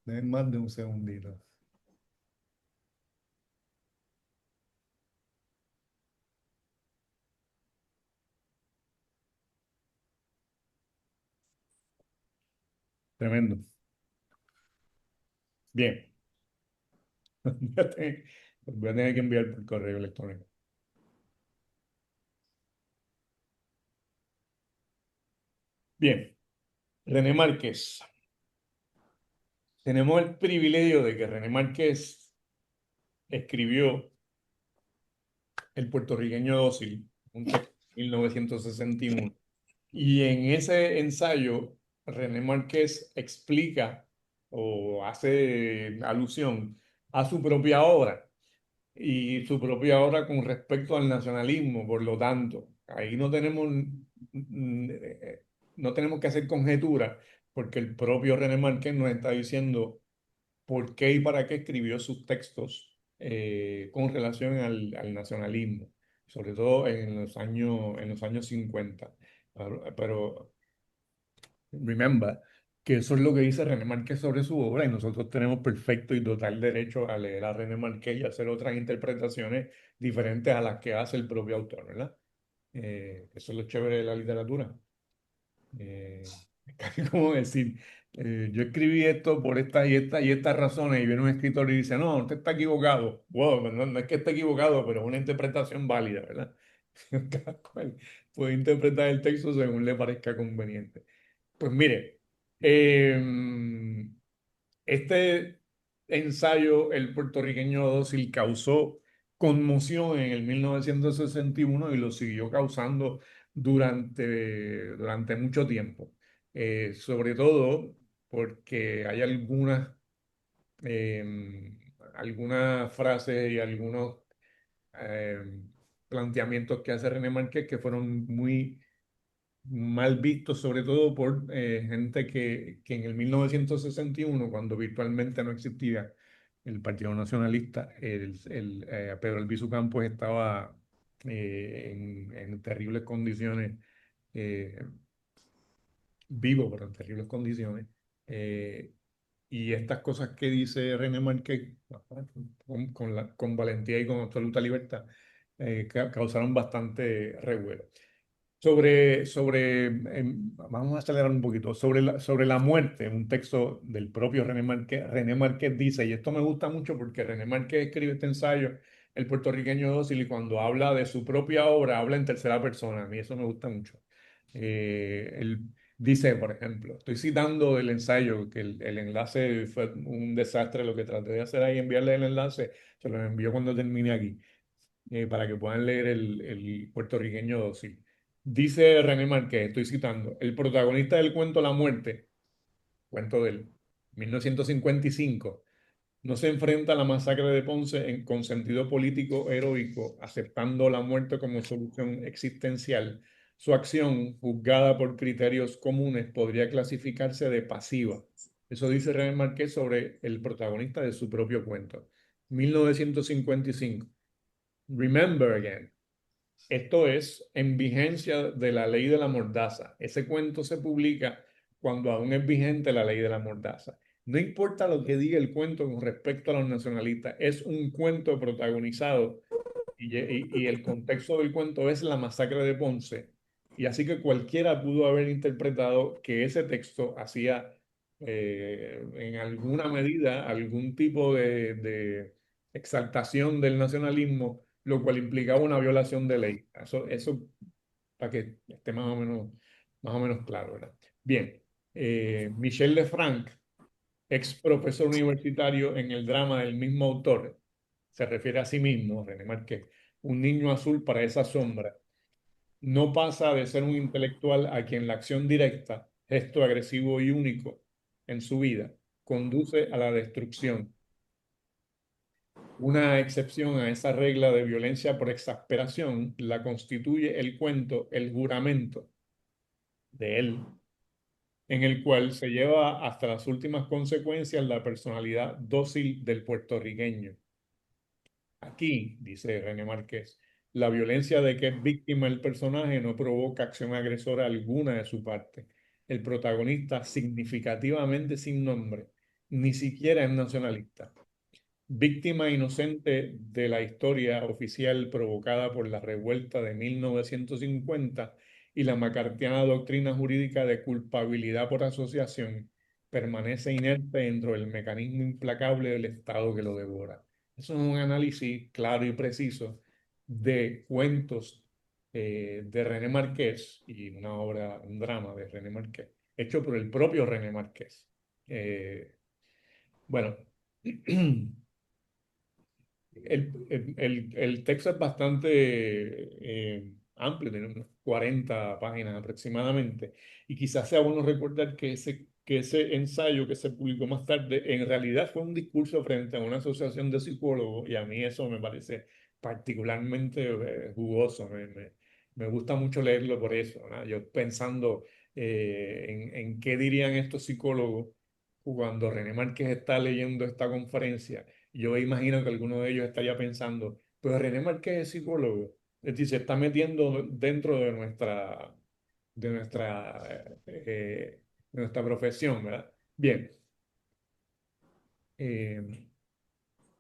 Denme más de un segundito. Tremendo. Bien. Voy a tener que enviar por correo electrónico. Bien. René Márquez. Tenemos el privilegio de que René Márquez escribió El puertorriqueño dócil, un texto de 1961. Y en ese ensayo, René Márquez explica o hace alusión a su propia obra y su propia obra con respecto al nacionalismo. Por lo tanto, ahí no tenemos que hacer conjeturas porque el propio René Márquez nos está diciendo por qué y para qué escribió sus textos con relación al nacionalismo, sobre todo en los años 50. Pero remember que eso es lo que dice René Márquez sobre su obra y nosotros tenemos perfecto y total derecho a leer a René Márquez y hacer otras interpretaciones diferentes a las que hace el propio autor, ¿verdad? Eso es lo chévere de la literatura. Es casi como decir, yo escribí esto por estas y estas y estas razones y viene un escritor y dice, no, usted está equivocado. Wow, no es que esté equivocado, pero es una interpretación válida, ¿verdad? Cada cual puede interpretar el texto según le parezca conveniente. Pues mire, eh, este ensayo, El puertorriqueño dócil, causó conmoción en el 1961 y lo siguió causando durante mucho tiempo. Sobre todo porque hay algunas frases y algunos eh, planteamientos que hace René Márquez que fueron muy mal visto, sobre todo por gente que en el 1961, cuando virtualmente no existía el Partido Nacionalista, Pedro Albizu Campos estaba en terribles condiciones, eh, vivo, pero en terribles condiciones. eh, y estas cosas que dice René Márquez con valentía y con absoluta libertad causaron bastante revuelo. Vamos a acelerar un poquito, sobre la muerte, un texto del propio René Márquez dice, y esto me gusta mucho porque René Márquez escribe este ensayo, El puertorriqueño dócil, y cuando habla de su propia obra, habla en tercera persona, a mí eso me gusta mucho. Él dice, por ejemplo, estoy citando el ensayo, que el enlace fue un desastre, lo que traté de hacer ahí, enviarle el enlace, se lo envío cuando termine aquí para que puedan leer el puertorriqueño dócil. Dice René Márquez, estoy citando, el protagonista del cuento La Muerte, cuento del 1955, no se enfrenta a la masacre de Ponce con sentido político heroico, aceptando la muerte como solución existencial. Su acción, juzgada por criterios comunes, podría clasificarse de pasiva. Eso dice René Márquez sobre el protagonista de su propio cuento. 1955. Remember again. Esto es en vigencia de la ley de la mordaza. Ese cuento se publica cuando aún es vigente la ley de la mordaza. No importa lo que diga el cuento con respecto a los nacionalistas, es un cuento protagonizado y el contexto del cuento es la masacre de Ponce. Y así que cualquiera pudo haber interpretado que ese texto hacía en alguna medida algún tipo de exaltación del nacionalismo, lo cual implicaba una violación de ley. Eso para que esté más o menos claro, ¿verdad? Bien, Michel Lefranc, ex profesor universitario en el drama del mismo autor, se refiere a sí mismo, René Marqués, un niño azul para esa sombra. No pasa de ser un intelectual a quien la acción directa, gesto agresivo y único en su vida, conduce a la destrucción. Una excepción a esa regla de violencia por exasperación la constituye el cuento El juramento de él, en el cual se lleva hasta las últimas consecuencias la personalidad dócil del puertorriqueño. Aquí, dice René Márquez, la violencia de que es víctima el personaje no provoca acción agresora alguna de su parte. El protagonista, significativamente sin nombre, ni siquiera es nacionalista. Víctima inocente de la historia oficial provocada por la revuelta de 1950 y la macartiana doctrina jurídica de culpabilidad por asociación, permanece inerte dentro del mecanismo implacable del Estado que lo devora. Eso es un análisis claro y preciso de cuentos de René Marqués y una obra, un drama de René Marqués, hecho por el propio René Marqués. Bueno. El texto es bastante amplio, tiene unas 40 páginas aproximadamente, y quizás sea bueno recordar que ese ensayo que se publicó más tarde en realidad fue un discurso frente a una asociación de psicólogos, y a mí eso me parece particularmente jugoso, me gusta mucho leerlo por eso, ¿no? Yo pensando en qué dirían estos psicólogos cuando René Márquez está leyendo esta conferencia. Yo imagino que alguno de ellos estaría pensando, pues René Márquez es psicólogo, es decir, se está metiendo dentro de de nuestra profesión, ¿verdad? Bien, eh,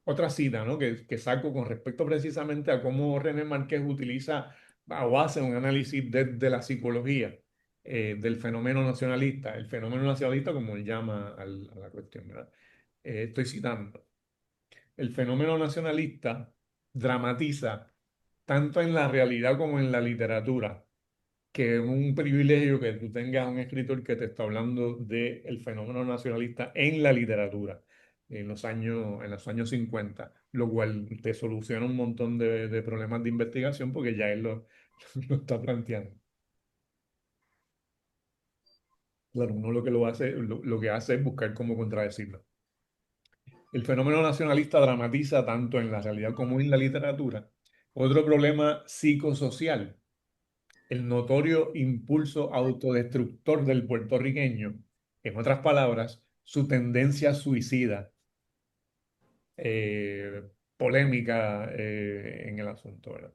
otra cita, ¿no? Que saco con respecto precisamente a cómo René Márquez utiliza o hace un análisis de la psicología del fenómeno nacionalista, el fenómeno nacionalista como él llama a la cuestión, ¿verdad? Estoy citando. El fenómeno nacionalista dramatiza tanto en la realidad como en la literatura, que es un privilegio que tú tengas un escritor que te está hablando del fenómeno nacionalista en la literatura en los años 50, lo cual te soluciona un montón de problemas de investigación porque ya él lo está planteando. Claro, uno lo que lo hace, lo que hace es buscar cómo contradecirlo. El fenómeno nacionalista dramatiza tanto en la realidad como en la literatura otro problema psicosocial, el notorio impulso autodestructor del puertorriqueño, en otras palabras, su tendencia suicida, eh, polémica en el asunto, ¿verdad?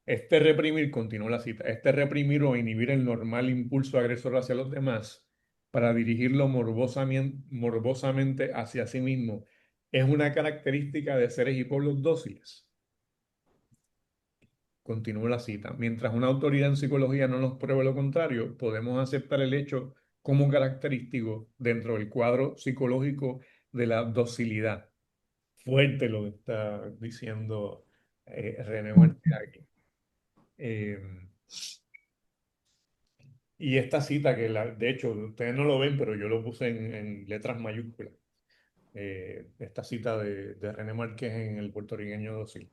Este reprimir, continúa la cita, este reprimir o inhibir el normal impulso agresor hacia los demás para dirigirlo morbosamente hacia sí mismo es una característica de seres y pueblos dóciles. Continúa la cita. Mientras una autoridad en psicología no nos pruebe lo contrario, podemos aceptar el hecho como característico dentro del cuadro psicológico de la docilidad. Fuerte lo que está diciendo René Martí aquí. Eh, y esta cita, de hecho, ustedes no lo ven, pero yo lo puse en letras mayúsculas. Esta cita de René Márquez en El puertorriqueño dócil.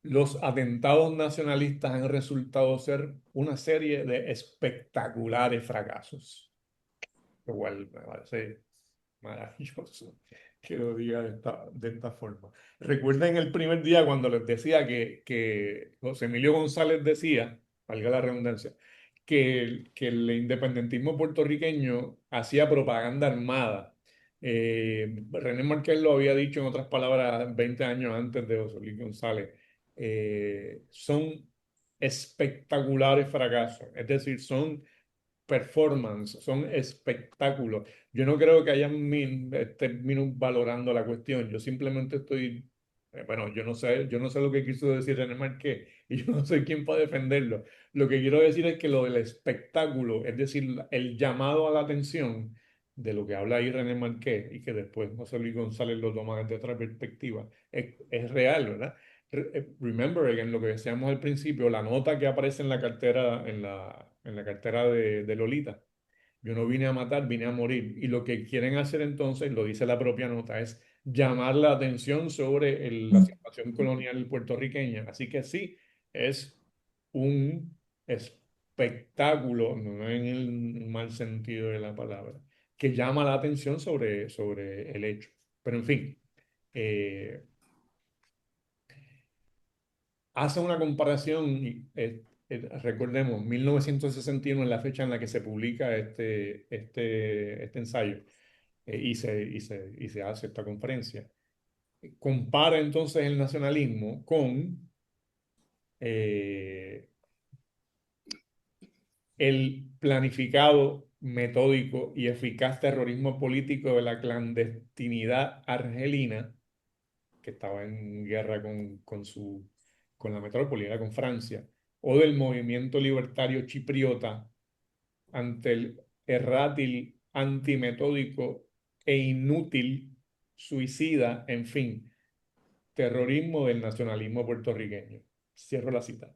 Los atentados nacionalistas han resultado ser una serie de espectaculares fracasos, lo cual me parece maravilloso que lo diga de esta forma. Recuerden el primer día cuando les decía que José Emilio González decía, valga la redundancia, que el independentismo puertorriqueño hacía propaganda armada. René Márquez lo había dicho en otras palabras 20 años antes de José Luis González. Son espectaculares fracasos. Es decir, son performance, son espectáculos. Yo no creo que hayan valorando la cuestión. Yo simplemente estoy, bueno, yo no sé lo que quiso decir René Marqués y yo no soy quien para defenderlo. Lo que quiero decir es que lo del espectáculo, es decir, el llamado a la atención de lo que habla ahí René Marqués y que después José Luis González lo toma desde otra perspectiva, es real, ¿verdad? Remember, en lo que decíamos al principio, la nota que aparece en la cartera, en la cartera de Lolita. Yo no vine a matar, vine a morir. Y lo que quieren hacer entonces, lo dice la propia nota, es llamar la atención sobre la situación colonial puertorriqueña. Así que sí, es un espectáculo, no en el mal sentido de la palabra, que llama la atención sobre el hecho. Pero en fin. eh, Hace una comparación, recordemos, 1961 es la fecha en la que se publica este ensayo y se hace esta conferencia. Compara entonces el nacionalismo con eh, el planificado, metódico y eficaz terrorismo político de la clandestinidad argelina, que estaba en guerra con la metrópoli, era con Francia, o del movimiento libertario chipriota ante el errátil, antimetódico e inútil, suicida, en fin, terrorismo del nacionalismo puertorriqueño. Cierro la cita.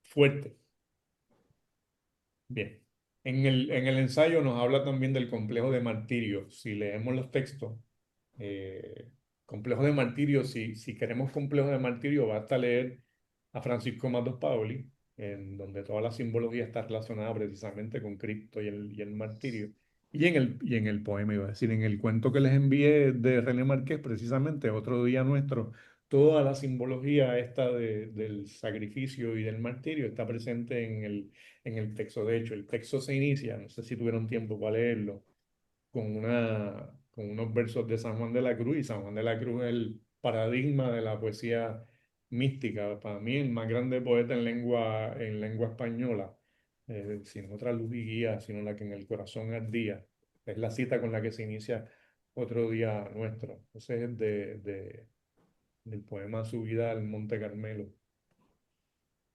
Fuerte. Bien. En el ensayo nos habla también del complejo de martirio. Si leemos los textos, eh, complejo de martirio, si queremos complejo de martirio, basta leer a Francisco Matos Paoli, en donde toda la simbología está relacionada precisamente con Cristo y el martirio. Y en el poema, iba a decir, en el cuento que les envié de René Marqués, precisamente, Otro Día Nuestro, toda la simbología esta del sacrificio y del martirio está presente en el texto. De hecho, el texto se inicia, no sé si tuvieron tiempo para leerlo, con unos versos de San Juan de la Cruz, y San Juan de la Cruz es el paradigma de la poesía mística. Para mí, el más grande poeta en lengua española, sin otra luz y guía, sino la que en el corazón ardía. Es la cita con la que se inicia Otro Día Nuestro. Ese es del poema Subida al Monte Carmelo.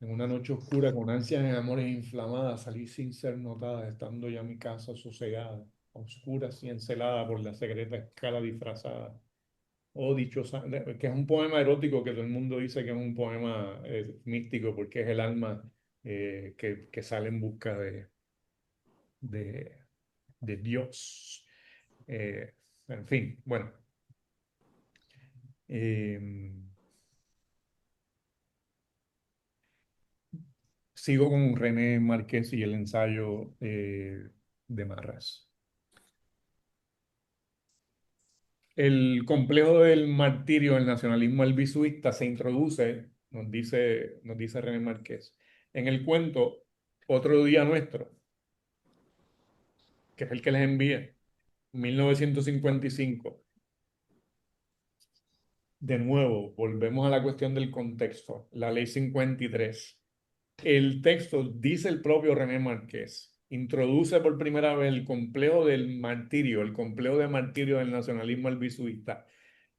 En una noche oscura, con ansias en amores inflamadas, salí sin ser notada, estando ya mi casa sosegada, a oscuras y encelada por la secreta escala disfrazada. Oh, dichosa, que es un poema erótico que todo el mundo dice que es un poema místico porque es el alma que sale en busca de, de Dios. En fin, bueno. eh, Sigo con René Márquez y el ensayo de Marras. El complejo del martirio del nacionalismo albisuista se introduce, nos dice René Márquez, en el cuento Otro Día Nuestro, que es el que les envié, 1955. De nuevo, volvemos a la cuestión del contexto, la ley 53. El texto, dice el propio René Márquez, introduce por primera vez el complejo del martirio, el complejo de martirio del nacionalismo albisuista.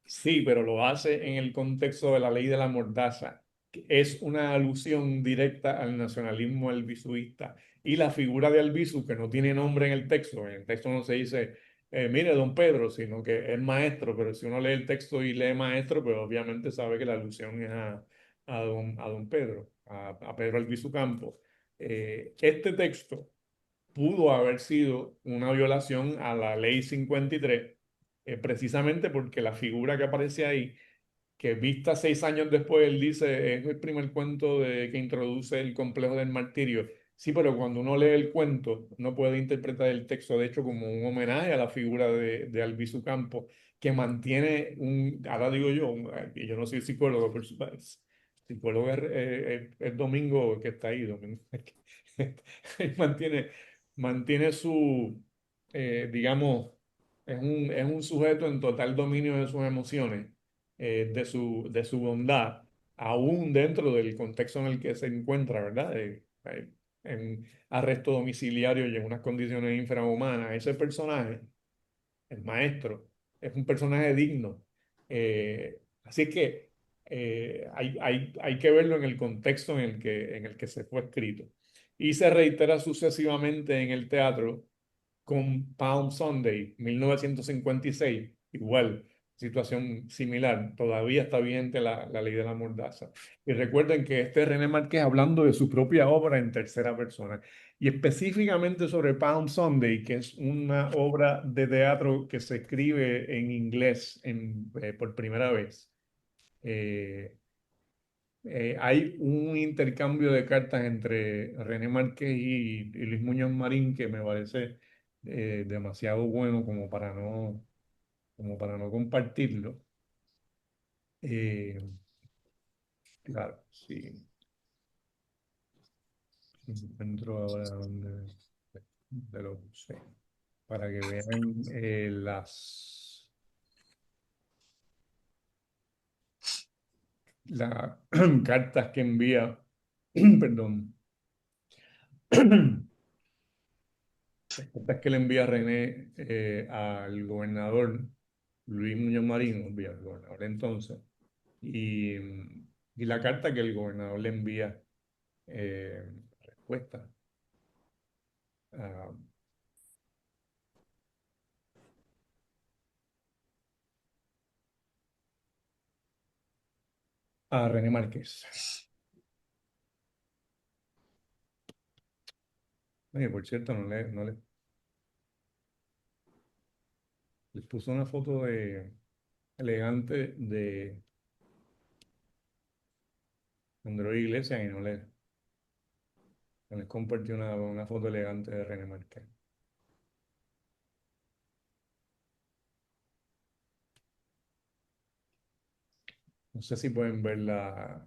Sí, pero lo hace en el contexto de la ley de la mordaza, que es una alusión directa al nacionalismo albisuista. Y la figura de Albizu, que no tiene nombre en el texto no se dice, mire, don Pedro, sino que es maestro, pero si uno lee el texto y lee maestro, pues obviamente sabe que la alusión es a don Pedro, a Pedro Albizu Campos. Este texto pudo haber sido una violación a la ley 53, precisamente porque la figura que aparece ahí, que vista 6 años después, él dice, es el primer cuento que introduce el complejo del martirio. Sí, pero cuando uno lee el cuento, no puede interpretar el texto, de hecho, como un homenaje a la figura de Albizu Campos, que mantiene ahora digo yo, y yo no soy psicólogo, pero psicólogo es Domingo que está ahí, Domingo, mantiene, mantiene digamos, es un sujeto en total dominio de sus emociones, de su bondad, aún dentro del contexto en el que se encuentra, ¿verdad? En arresto domiciliario y en unas condiciones infrahumanas. Ese personaje, el maestro, es un personaje digno. Así que hay que verlo en el contexto en el que se fue escrito. Y se reitera sucesivamente en el teatro con Palm Sunday, 1956, igual, situación similar, todavía está vigente la ley de la mordaza. Y recuerden que este es René Márquez hablando de su propia obra en tercera persona, y específicamente sobre Palm Sunday, que es una obra de teatro que se escribe en inglés por primera vez. Eh, Hay un intercambio de cartas entre René Márquez y Luis Muñoz Marín que me parece demasiado bueno como para no compartirlo. Eh, claro, sí. Encuentro ahora de lo sé, para que vean las cartas que envía, perdón, las cartas que le envía René al gobernador Luis Muñoz Marín, envía al gobernador entonces, y, y la carta que el gobernador le envía respuesta a, a René Márquez. Oye, por cierto, les puso una foto elegante de Andrés Iglesias y no les compartió una foto elegante de René Márquez. No sé si pueden ver la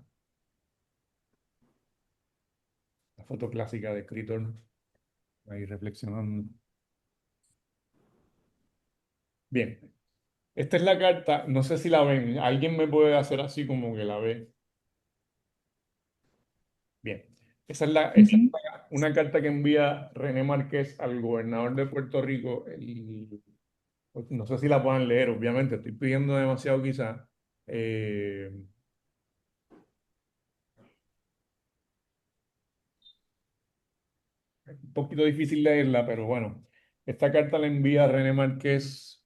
foto clásica de escritor ahí reflexionando. Bien, esta es la carta, no sé si la ven, alguien me puede hacer así como que la ve. Bien, Ujú. una carta que envía René Márquez al gobernador de Puerto Rico. No sé si la puedan leer, obviamente, estoy pidiendo demasiado quizás. Eh, un poquito difícil leerla, pero bueno, esta carta la envía René Márquez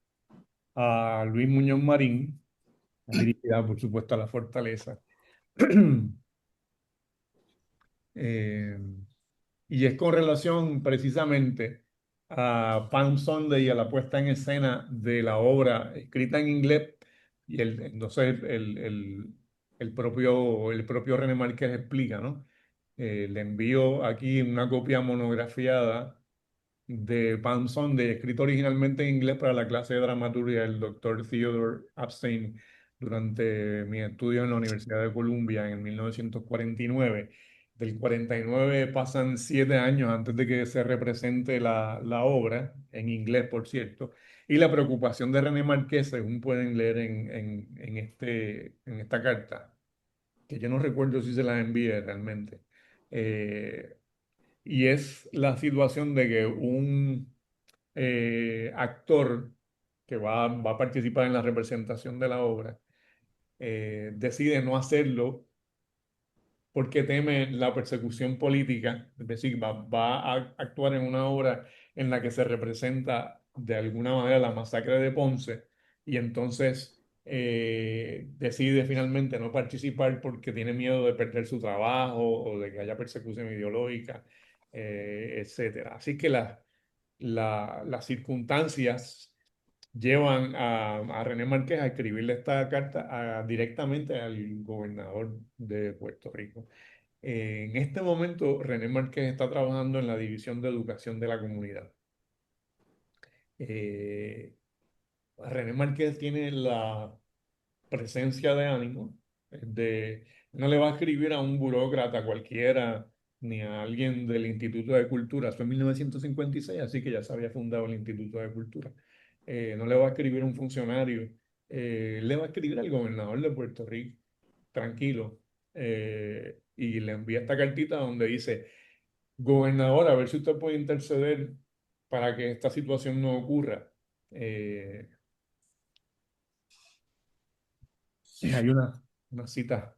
a Luis Muñoz Marín, dirigida por supuesto a la fortaleza. Eh, y es con relación precisamente a Palm Sunday y a la puesta en escena de la obra escrita en inglés. Y entonces el propio René Márquez explica, ¿no? Le envío aquí una copia monografiada de Palm Sunday, escrito originalmente en inglés para la clase de dramaturgia del doctor Theodore Epstein durante mi estudio en la Universidad de Columbia en 1949. Del 49 pasan 7 años antes de que se represente la obra, en inglés, por cierto, y la preocupación de René Marqués, según pueden leer en esta carta, que yo no recuerdo si se la envié realmente. Eh, y es la situación de que un actor que va a participar en la representación de la obra decide no hacerlo porque teme la persecución política, es decir, va a actuar en una obra en la que se representa de alguna manera la masacre de Ponce y entonces decide finalmente no participar porque tiene miedo de perder su trabajo o de que haya persecución ideológica, etcétera. Así que las circunstancias llevan a René Márquez a escribirle esta carta directamente al gobernador de Puerto Rico. En este momento, René Márquez está trabajando en la División de Educación de la Comunidad. Eh, René Márquez tiene la presencia de ánimo no le va a escribir a un burócrata cualquiera ni a alguien del Instituto de Cultura. Fue en 1956, así que ya se había fundado el Instituto de Cultura. No le va a escribir a un funcionario, le va a escribir al gobernador de Puerto Rico, tranquilo. y le envía esta cartita donde dice, gobernador, a ver si usted puede interceder para que esta situación no ocurra. Eh, hay una cita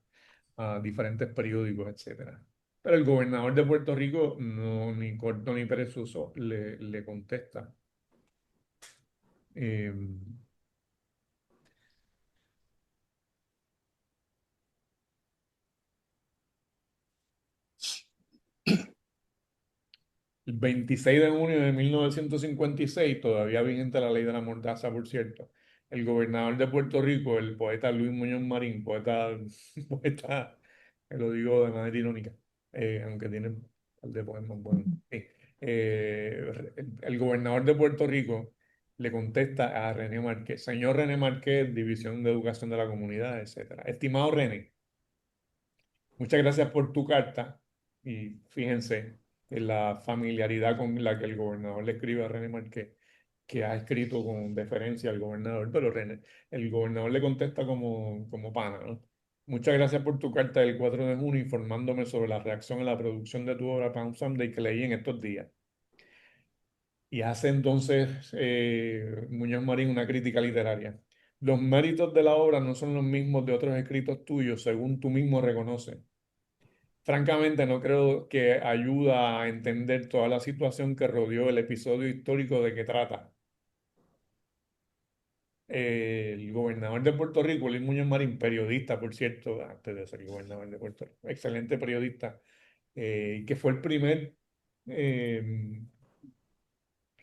a diferentes periódicos, etcétera. Pero el gobernador de Puerto Rico, no, ni corto ni perezoso, le contesta. Eh, el 26 de junio de 1956, todavía vigente la ley de la mordaza, por cierto, el gobernador de Puerto Rico, el poeta Luis Muñoz Marín, poeta, poeta, lo digo de manera irónica, aunque tiene un par de poemas buenos. Sí. El gobernador de Puerto Rico le contesta a René Márquez, señor René Márquez, División de Educación de la Comunidad, etcétera. Estimado René, muchas gracias por tu carta y fíjense en la familiaridad con la que el gobernador le escribe a René Márquez, que ha escrito con deferencia al gobernador, pero el gobernador le contesta como pana, ¿no? Muchas gracias por tu carta del 4 de junio informándome sobre la reacción a la producción de tu obra Palm Sunday que leí en estos días. Y hace entonces Muñoz Marín una crítica literaria. Los méritos de la obra no son los mismos de otros escritos tuyos, según tú mismo reconoces. Francamente, no creo que ayuda a entender toda la situación que rodeó el episodio histórico de que trata. El gobernador de Puerto Rico, Luis Muñoz Marín, periodista, por cierto, antes de ser gobernador de Puerto Rico, excelente periodista, que fue el primer, eh,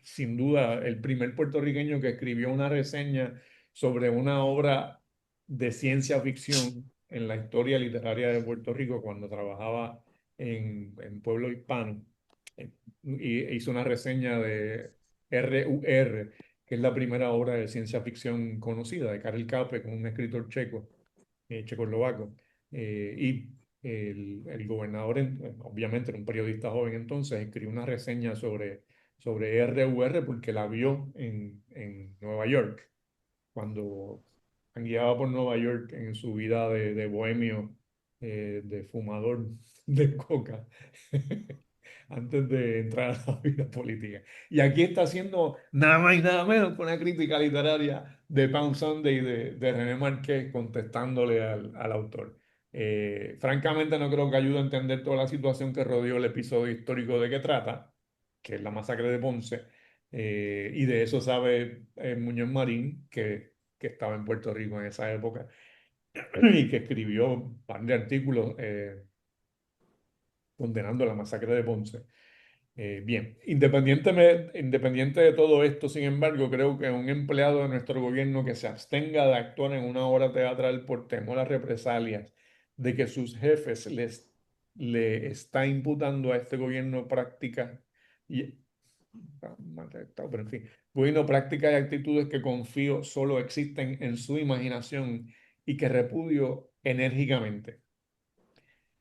sin duda, el primer puertorriqueño que escribió una reseña sobre una obra de ciencia ficción en la historia literaria de Puerto Rico cuando trabajaba en Pueblo Hispano. Y hizo una reseña de RUR, que es la primera obra de ciencia ficción conocida, de Karel Capek, con un escritor checo, checoslovaco. Y el gobernador, obviamente era un periodista joven entonces, escribió una reseña sobre RUR porque la vio en Nueva York, cuando guiaba por Nueva York en su vida de bohemio, de fumador de coca, antes de entrar a la vida política. Y aquí está haciendo nada más y nada menos que una crítica literaria de Palm Sunday de René Márquez contestándole al autor. Francamente no creo que ayude a entender toda la situación que rodeó el episodio histórico de que trata, que es la masacre de Ponce, y de eso sabe Muñoz Marín, que estaba en Puerto Rico en esa época y que escribió un par de artículos condenando la masacre de Ponce. Bien, independiente de todo esto, sin embargo, creo que un empleado de nuestro gobierno que se abstenga de actuar en una obra teatral por temor a represalias, de que sus jefes le está imputando a este gobierno prácticas y mal redactado, pero en fin, gobierno prácticas y actitudes que confío solo existen en su imaginación y que repudio enérgicamente.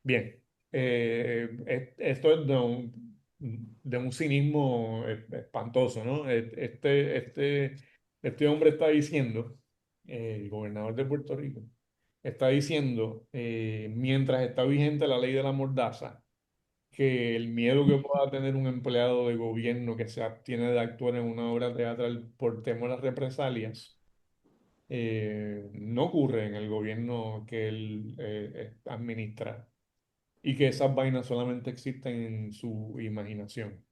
Bien, esto es de un cinismo espantoso, ¿no? Este hombre está diciendo, el gobernador de Puerto Rico, está diciendo, mientras está vigente la ley de la mordaza, que el miedo que pueda tener un empleado de gobierno que se abstiene de actuar en una obra teatral por temor a represalias, no ocurre en el gobierno que él administra y que esas vainas solamente existen en su imaginación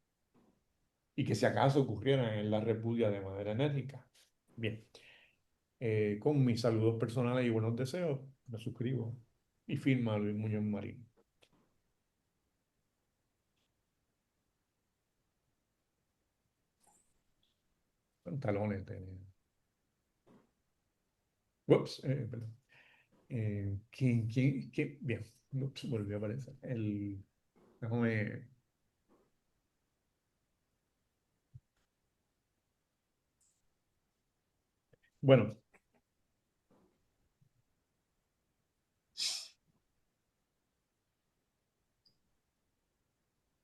y que si acaso ocurrieran en la repudia de manera enérgica. Bien, con mis saludos personales y buenos deseos, me suscribo y firma Luis Muñoz Marín. Pantalones de... Ups, perdón. ¿Quién? Bien, ups, volvió a aparecer. Déjame... Bueno,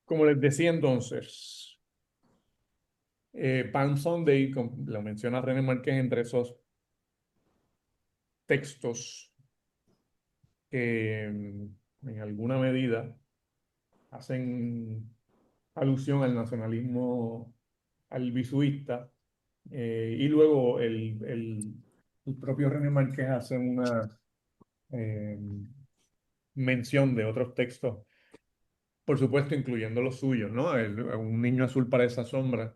como les decía entonces, Palm Sunday, lo menciona René Márquez entre esos textos en alguna medida hacen alusión al nacionalismo albisuista, y luego el propio René Márquez hace una eh, mención de otros textos, por supuesto, incluyendo los suyos, ¿no? Un niño azul para esa sombra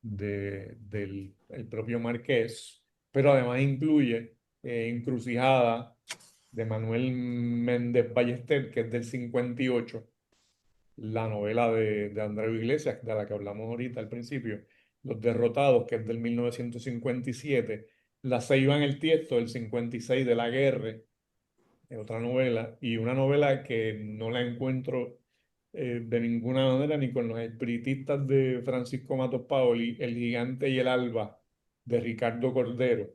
del el propio Marqués, pero además incluye Encrucijada de Manuel Méndez Ballester, que es del 58, la novela de Andreu Iglesias, de la que hablamos ahorita al principio, Los Derrotados, que es del 1957, La Ceiba en el Tiesto, del 56, de La Guerre, otra novela, y una novela que no la encuentro de ninguna manera ni con los espiritistas de Francisco Matos Paoli, El Gigante y el Alba, de Ricardo Cordero,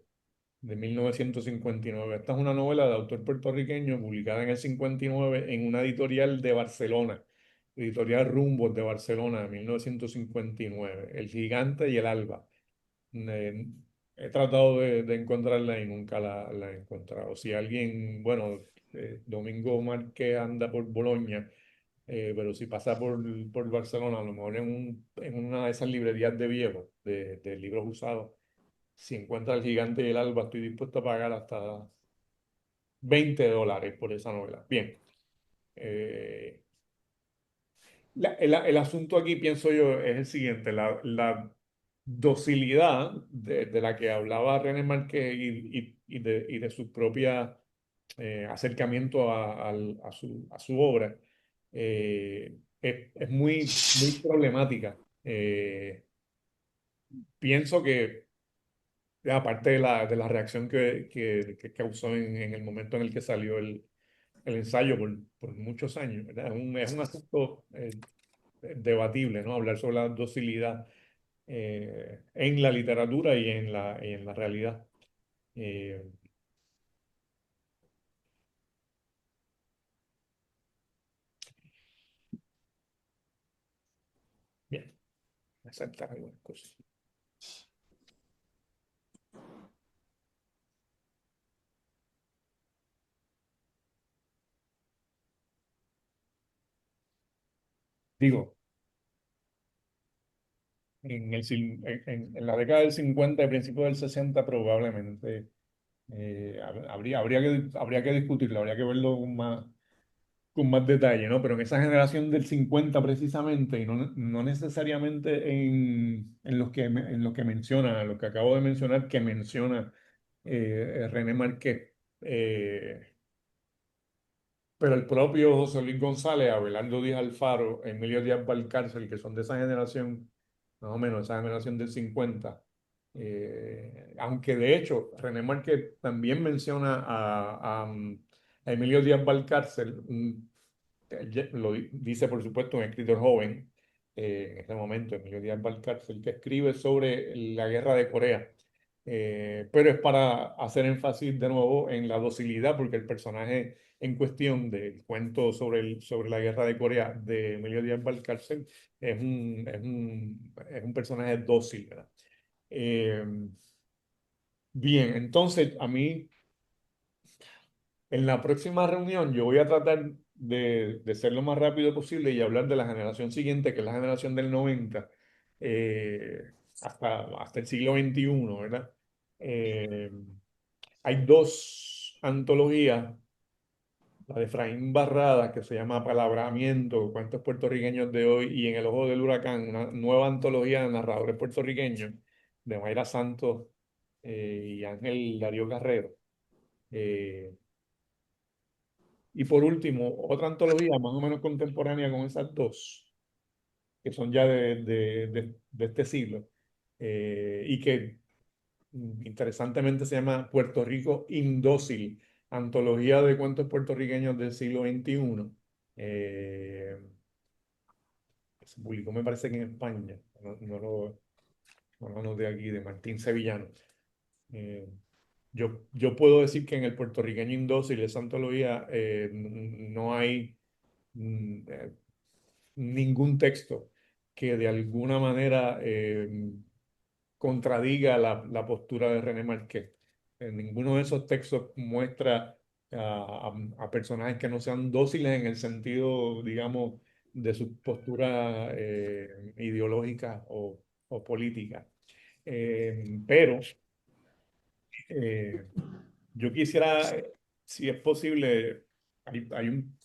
de 1959. Esta es una novela de autor puertorriqueño publicada en el 59 en una editorial de Barcelona, editorial Rumbos de Barcelona, de 1959. El Gigante y el Alba. Eh, He tratado de encontrarla y nunca la he encontrado. Si alguien, bueno, Domingo Márquez anda por Boloña, pero si pasa por Barcelona, a lo mejor en una de esas librerías de viejos, de libros usados, si encuentra El Gigante y el Alba, estoy dispuesto a pagar hasta $20 por esa novela. Bien. eh, el asunto aquí, pienso yo, es el siguiente: la docilidad de la que hablaba René Márquez y de su propia acercamiento a su obra, es muy, muy problemática. Pienso que, aparte de la reacción que causó en el momento en el que salió el ensayo por muchos años, ¿verdad? Es un asunto debatible, ¿no? Hablar sobre la docilidad en la literatura y en la realidad. Eh, Bien, voy a saltar algunas cosas. Digo, en la década del 50 y principios del 60 probablemente habría que discutirlo, habría que verlo con más detalle, ¿no? Pero en esa generación del 50 precisamente, y no necesariamente en los que menciona, lo que acabo de mencionar, que menciona René Marqués, pero el propio José Luis González, Abelardo Díaz Alfaro, Emilio Díaz Valcárcel, que son de esa generación, más o menos, esa generación del 50, aunque de hecho René Márquez también menciona a Emilio Díaz Valcárcel, dice por supuesto un escritor joven, en ese momento, Emilio Díaz Valcárcel, que escribe sobre la guerra de Corea. Pero es para hacer énfasis de nuevo en la docilidad, porque el personaje en cuestión del cuento sobre la guerra de Corea de Emilio Díaz Valcárcel es un personaje dócil, ¿verdad? Eh, Bien, entonces a mí en la próxima reunión yo voy a tratar de ser lo más rápido posible y hablar de la generación siguiente, que es la generación del 90, hasta el siglo XXI, ¿verdad? Eh, Hay dos antologías, la de Efraín Barradas, que se llama Palabramiento, Cuentos Puertorriqueños de Hoy, y En el Ojo del Huracán, una nueva antología de narradores puertorriqueños, de Mayra Santos y Ángel Darío Carrero. Eh, y por último, otra antología más o menos contemporánea con esas dos, que son ya de este siglo, y que interesantemente se llama Puerto Rico Indócil, antología de cuentos puertorriqueños del siglo XXI. Eh, Se publicó, me parece que en España, no lo anoté aquí, de Martín Sevillano. Eh, yo puedo decir que en el puertorriqueño indócil, esa antología, no hay ningún texto que de alguna manera contradiga la postura de René Marqués. En ninguno de esos textos muestra a personajes que no sean dóciles en el sentido, digamos, de sus posturas ideológicas o políticas. Pero eh, yo quisiera, si es posible, hay un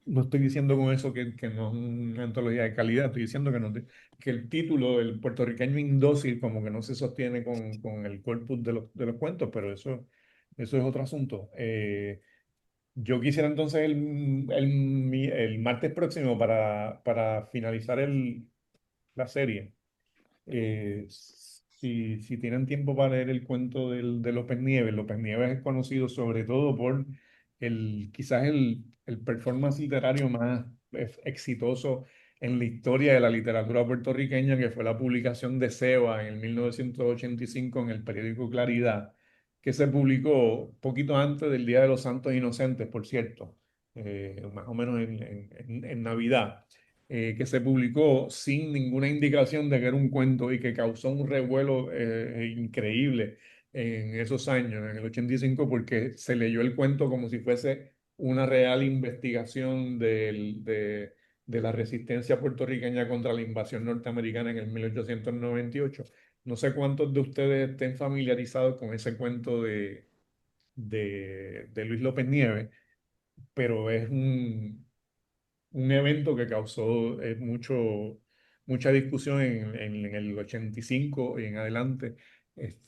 no estoy diciendo con eso que no es una antología de calidad, estoy diciendo que, no, que el título del puertorriqueño indócil como que no se sostiene con el corpus de los cuentos, pero eso es otro asunto. Yo quisiera entonces el martes próximo para finalizar la serie si tienen tiempo para leer el cuento de López Nieves. López Nieves es conocido sobre todo por quizás el performance literario más exitoso en la historia de la literatura puertorriqueña, que fue la publicación de Seba en el 1985 en el periódico Claridad, que se publicó poquito antes del Día de los Santos Inocentes, por cierto, más o menos en Navidad que se publicó sin ninguna indicación de que era un cuento y que causó un revuelo increíble en esos años, en el 85 porque se leyó el cuento como si fuese una real investigación de la resistencia puertorriqueña contra la invasión norteamericana en el 1898. No sé cuántos de ustedes estén familiarizados con ese cuento de Luis López Nieves, pero es un evento que causó mucha discusión en el 85 y en adelante.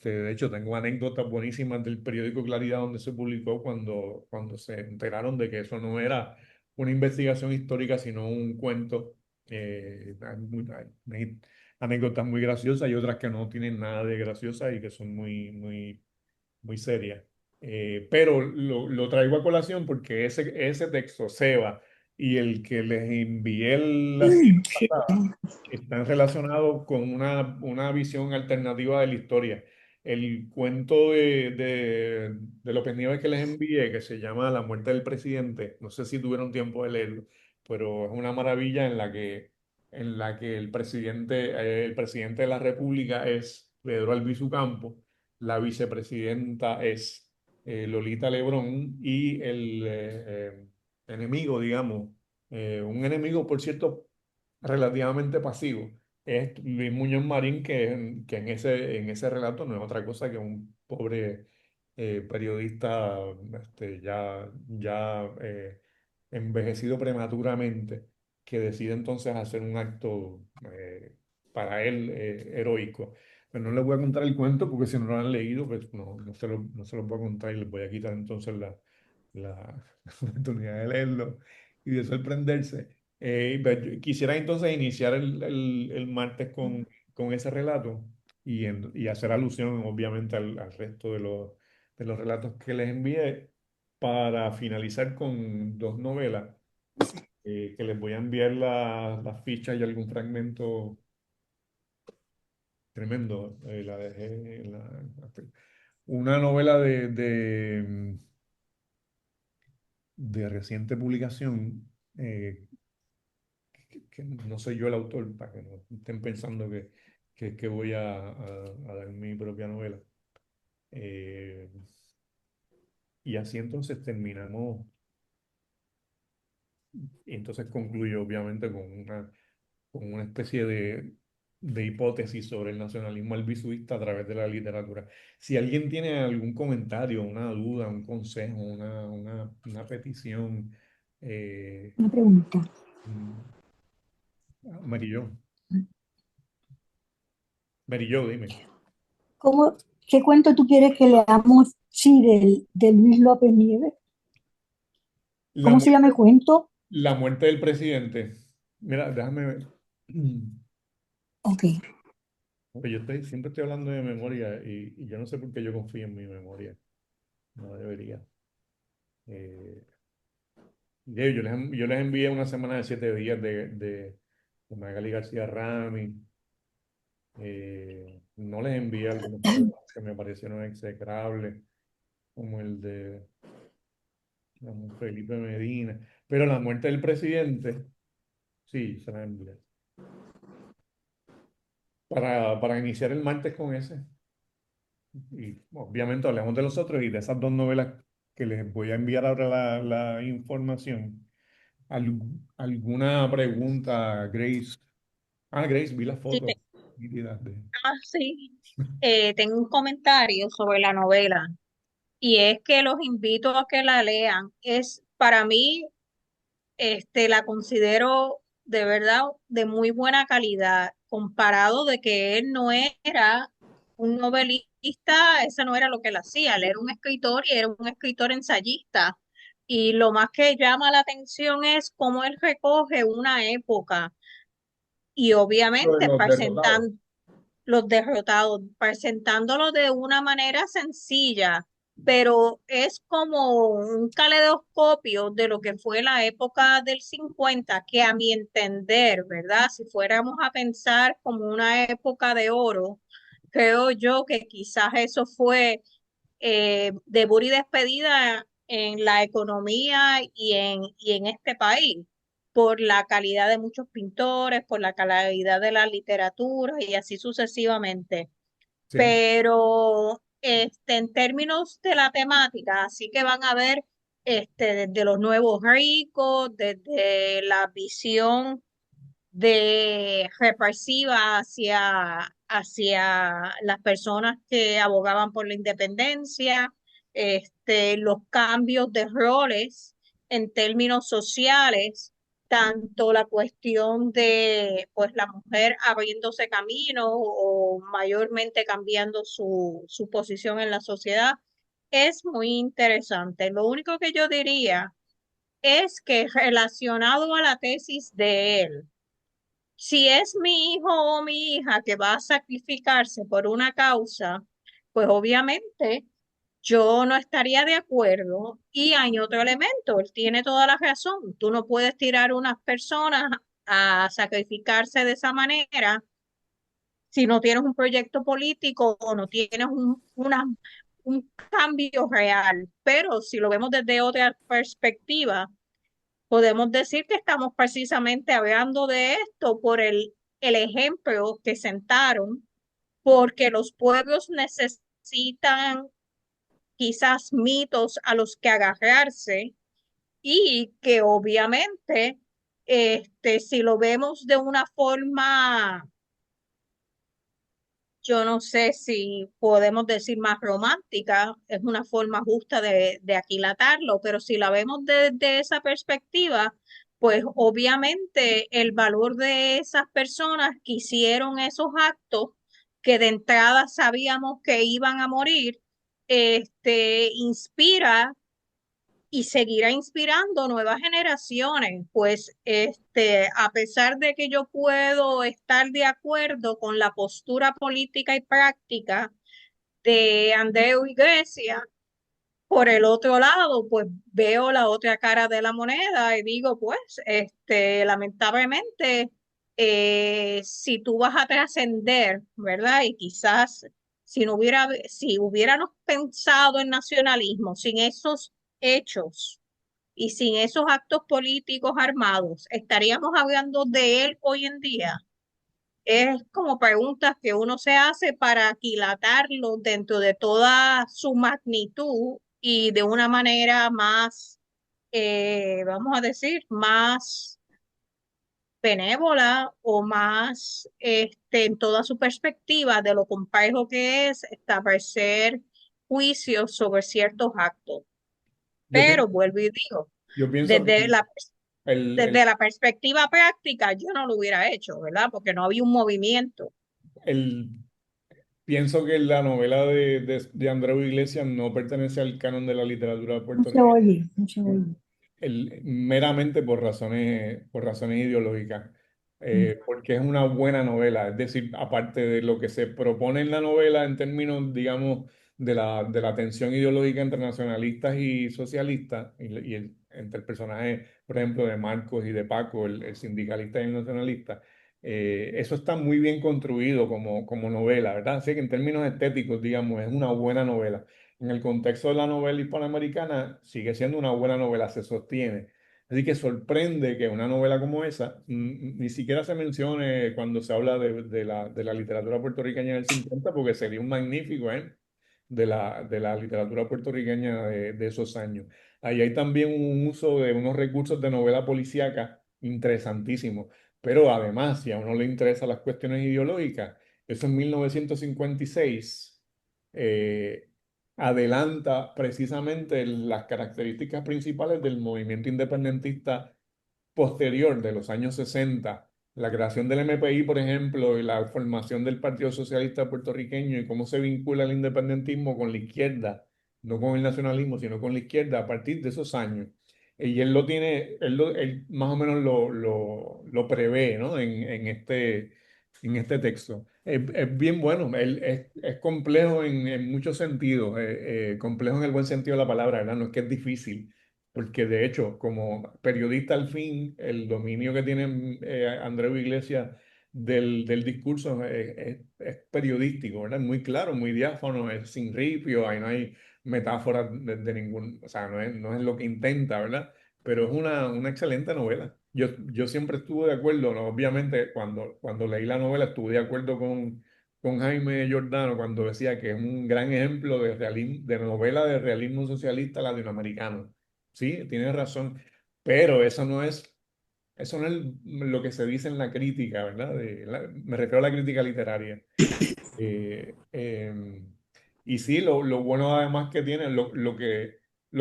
De hecho, tengo anécdotas buenísimas del periódico Claridad donde se publicó cuando se enteraron de que eso no era una investigación histórica, sino un cuento. Hay anécdotas muy graciosas y otras que no tienen nada de graciosas y que son muy seria. Pero lo traigo a colación porque ese texto, Seba, y el que les envié la semana Sí. pasada, están relacionados con una visión alternativa de la historia. El cuento de López Nieves que les envié, que se llama La muerte del presidente, no sé si tuvieron tiempo de leerlo, pero es una maravilla en la que el presidente de la República es Pedro Albizu Campos, la vicepresidenta es Lolita Lebrón y el enemigo, digamos, un enemigo, por cierto, relativamente pasivo, es Luis Muñoz Marín, que en ese relato no es otra cosa que un pobre periodista ya envejecido prematuramente, que decide entonces hacer un acto para él heroico. Pero no les voy a contar el cuento porque si no lo han leído, pues no se lo voy a contar y les voy a quitar entonces la oportunidad de leerlo y de sorprenderse. Pero yo quisiera entonces iniciar el martes con ese relato y hacer alusión obviamente al resto de los relatos que les envié para finalizar con dos novelas que les voy a enviar las fichas y algún fragmento tremendo. La dejé una novela de reciente publicación, que no soy yo el autor, para que no estén pensando que voy a dar mi propia novela. Eh, y así entonces terminamos, y entonces concluyo obviamente con una especie de hipótesis sobre el nacionalismo albisuista a través de la literatura. Si alguien tiene algún comentario, una duda, un consejo, una petición, eh, Una pregunta. mm, Marillo, Marillo, dime. ¿Cómo, qué cuento tú quieres que leamos, sí, de Luis López Nieves? La, ¿Cómo mu- se llama el cuento? la muerte del presidente. Mira, déjame ver. Ok. Porque siempre estoy hablando de memoria y yo no sé por qué yo confío en mi memoria. No debería. Eh, yo les envié una semana de 7 días de Magali García Rami. No les envié algunos que me parecieron execrables, como el de Felipe Medina. Pero la muerte del presidente, sí, se la envié. Para iniciar el martes con ese. Y obviamente hablamos de los otros y de esas dos novelas que les voy a enviar ahora la información. ¿Alguna pregunta, Grace? Ah, Grace, vi la Sí, foto nítida de... sí. Tengo un comentario sobre la novela y es que los invito a que la lean. Es para mí, la considero de verdad de muy buena calidad, comparado de que él no era un novelista, eso no era lo que él hacía, él era un escritor y era un escritor ensayista. Y lo más que llama la atención es cómo él recoge una época y Lo de obviamente los derrotados. presentando los derrotados, presentándolo de una manera sencilla, pero es como un caleidoscopio de lo que fue la época del 50 que a mi entender, ¿verdad? Si fuéramos a pensar como una época de oro, creo yo que quizás eso fue debut y despedida en la economía y en este país, por la calidad de muchos pintores, por la calidad de la literatura y así sucesivamente. Sí, Pero en términos de la temática, así que van a ver desde los nuevos ricos, desde la visión de represiva hacia las personas que abogaban por la independencia, los cambios de roles en términos sociales, tanto la cuestión de pues la mujer abriéndose camino o mayormente cambiando su posición en la sociedad, es muy interesante. Lo único que yo diría es que relacionado a la tesis de él, si es mi hijo o mi hija que va a sacrificarse por una causa, pues obviamente yo no estaría de acuerdo. Y hay otro elemento, él tiene toda la razón. Tú no puedes tirar a unas personas a sacrificarse de esa manera si no tienes un proyecto político o no tienes un cambio real. Pero si lo vemos desde otra perspectiva, podemos decir que estamos precisamente hablando de esto por el ejemplo que sentaron, porque los pueblos necesitan quizás mitos a los que agarrarse y que obviamente, si lo vemos de una forma, yo no sé si podemos decir más romántica, es una forma justa de aquilatarlo, pero si la vemos desde esa perspectiva, pues obviamente el valor de esas personas que hicieron esos actos, que de entrada sabíamos que iban a morir, inspira y seguirá inspirando nuevas generaciones, pues a pesar de que yo puedo estar de acuerdo con la postura política y práctica de Andreu Iglesias, por el otro lado, pues veo la otra cara de la moneda y digo, pues, lamentablemente, si tú vas a trascender, ¿verdad? Y quizás si hubiéramos pensado en nacionalismo sin esos hechos y sin esos actos políticos armados, ¿estaríamos hablando de él hoy en día? Es como preguntas que uno se hace para aquilatarlo dentro de toda su magnitud y de una manera más, vamos a decir, más benévola o más en toda su perspectiva de lo complejo que es establecer juicios sobre ciertos actos. yo Pero pienso, vuelvo y digo, yo pienso que desde la, el, desde la perspectiva práctica, yo no lo hubiera hecho, ¿verdad? Porque no había un movimiento. el, pienso que la novela de Andreu Iglesias no pertenece al canon de la literatura No se puertorriqueña, oye, no se oye. meramente por razones ideológicas, Mm. porque es una buena novela, es decir, aparte de lo que se propone en la novela en términos, digamos, de la tensión ideológica entre nacionalistas y socialistas, entre el personaje, por ejemplo, de Marcos y de Paco, el sindicalista y el nacionalista. Eso está muy bien construido como novela, ¿verdad? Así que en términos estéticos, digamos, es una buena novela. En el contexto de la novela hispanoamericana, sigue siendo una buena novela, se sostiene. Así que sorprende que una novela como esa ni siquiera se mencione cuando se habla de la literatura puertorriqueña en el 50, porque sería un magnífico, ¿eh? de la literatura puertorriqueña de esos años. Ahí hay también un uso de unos recursos de novela policíaca interesantísimos, pero además, si a uno le interesan las cuestiones ideológicas, eso en 1956 eh, adelanta precisamente las características principales del movimiento independentista posterior de los años 60, la creación del MPI, por ejemplo, y la formación del Partido Socialista Puertorriqueño y cómo se vincula el independentismo con la izquierda, no con el nacionalismo, sino con la izquierda a partir de esos años. Y él lo tiene, él más o menos lo prevé, ¿no? En este texto. Es bien bueno, es complejo en muchos sentidos, complejo en el buen sentido de la palabra, ¿verdad? No es que es difícil, porque de hecho, como periodista al fin, el dominio que tiene Andreu Iglesias del discurso es periodístico, ¿verdad? Muy claro, muy diáfano, es sin ripio, ahí no hay metáforas de ningún, o sea, no es lo que intenta, ¿verdad? Pero es una excelente novela. Yo siempre estuve de acuerdo, ¿no? Obviamente, cuando leí la novela estuve de acuerdo con Jaime Giordano cuando decía que es un gran ejemplo de realismo, de novela de realismo socialista latinoamericano. Sí, tienes razón, pero eso no es lo que se dice en la crítica, ¿verdad? Me refiero a la crítica literaria. Eh, eh, y sí, lo bueno además que tiene, lo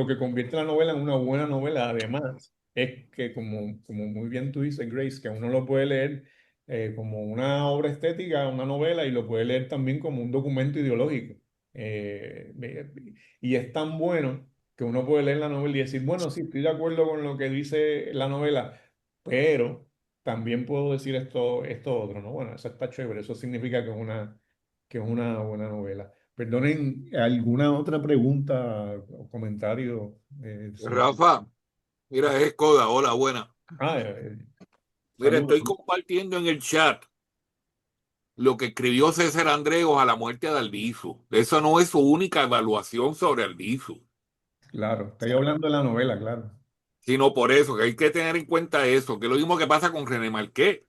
que convierte la novela en una buena novela, además, es que como muy bien tú dices, Grace, que uno lo puede leer como una obra estética, una novela, y lo puede leer también como un documento ideológico. Y es tan bueno que uno puede leer la novela y decir, bueno, sí, estoy de acuerdo con lo que dice la novela, pero también puedo decir esto otro, ¿no? Bueno, eso está chévere, eso significa que es una buena novela. Perdonen, ¿alguna otra pregunta o comentario? Rafa, mira, es Coda, hola, buena. Ah, Mira, saludos. estoy compartiendo en el chat lo que escribió César Andrego a la muerte de Albizu. Eso no es su única evaluación sobre Albizu, Claro, estoy hablando de la novela, claro. sino por eso, que hay que tener en cuenta eso, que es lo mismo que pasa con René Marqués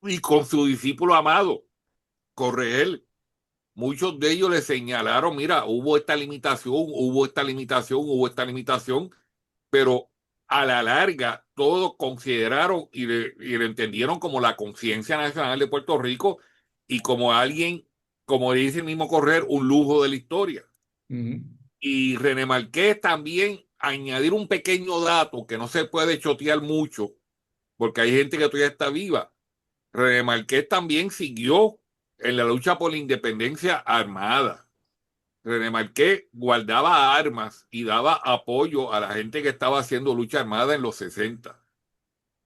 y con su discípulo amado, Correel. Muchos de ellos le señalaron, mira, hubo esta limitación, hubo esta limitación, hubo esta limitación, pero a la larga todos consideraron y le entendieron como la conciencia nacional de Puerto Rico y como alguien, como dice el mismo Correr, un lujo de la historia. Ujú, Y René Marqués también añadir un pequeño dato que no se puede chotear mucho, porque hay gente que todavía está viva. René Marqués también siguió en la lucha por la independencia armada. René Marqués guardaba armas y daba apoyo a la gente que estaba haciendo lucha armada en los 60.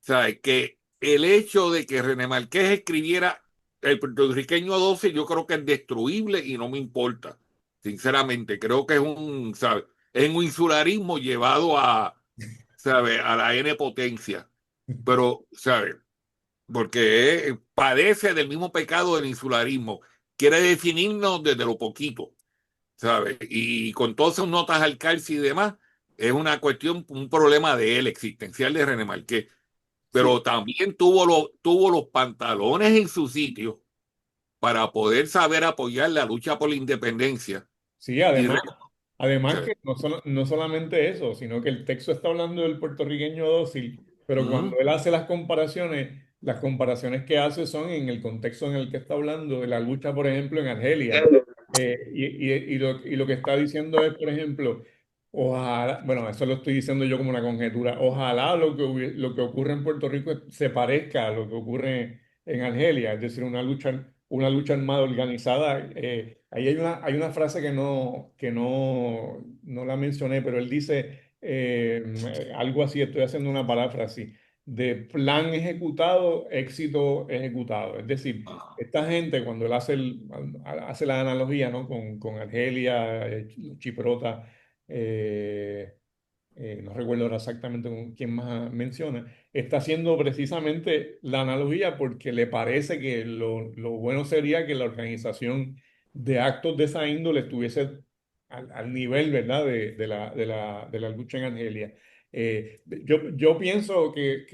O sea, que el hecho de que René Marqués escribiera El puertorriqueño 12, yo creo que es destruible y no me importa. Sinceramente, creo que es un, ¿sabe? Es un insularismo llevado a, ¿sabe? A la N potencia. Pero, ¿sabe? Porque padece del mismo pecado del insularismo. Quiere definirnos desde lo poquito. ¿Sabes? Y con todas sus notas al calce y demás, es una cuestión, un problema de él, existencial de René Marqués. sí, Pero también tuvo los pantalones en su sitio para poder saber apoyar la lucha por la independencia. sí, Y re- además ¿sabes? que no solamente eso, sino que el texto está hablando del puertorriqueño dócil, pero Mm, cuando él hace las comparaciones que hace son en el contexto en el que está hablando de la lucha, por ejemplo, en Argelia. Y lo que está diciendo es, por ejemplo, ojalá, bueno, eso lo estoy diciendo yo como una conjetura, ojalá lo que ocurre en Puerto Rico se parezca a lo que ocurre en Argelia, es decir, una lucha armada organizada. Ahí hay una frase no la mencioné, pero él dice algo así, estoy haciendo una paráfrasis, de plan ejecutado, éxito ejecutado. Es decir, esta gente, cuando él hace la analogía, ¿no? con Argelia, Chiprota, eh, no recuerdo ahora exactamente con quién más menciona, está haciendo precisamente la analogía porque le parece que lo bueno sería que la organización de actos de esa índole estuviese al nivel, ¿verdad?, de la lucha en Argelia. Yo pienso que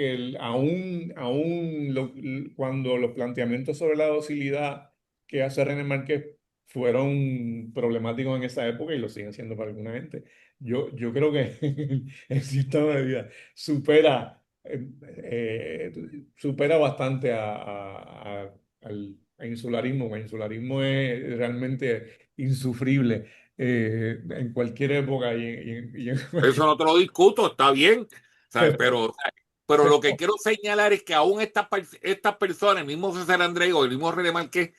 cuando los planteamientos sobre la docilidad que hace René Márquez fueron problemáticos en esa época y lo siguen siendo para alguna gente. Yo creo que el sistema de vida supera bastante al insularismo. El insularismo es realmente insufrible en cualquier época y en Eso cualquier... no te lo discuto, está bien, ¿sabes? Pero lo que pero- quiero señalar es que aún estas personas, el mismo César Andrés o el mismo René Marqués,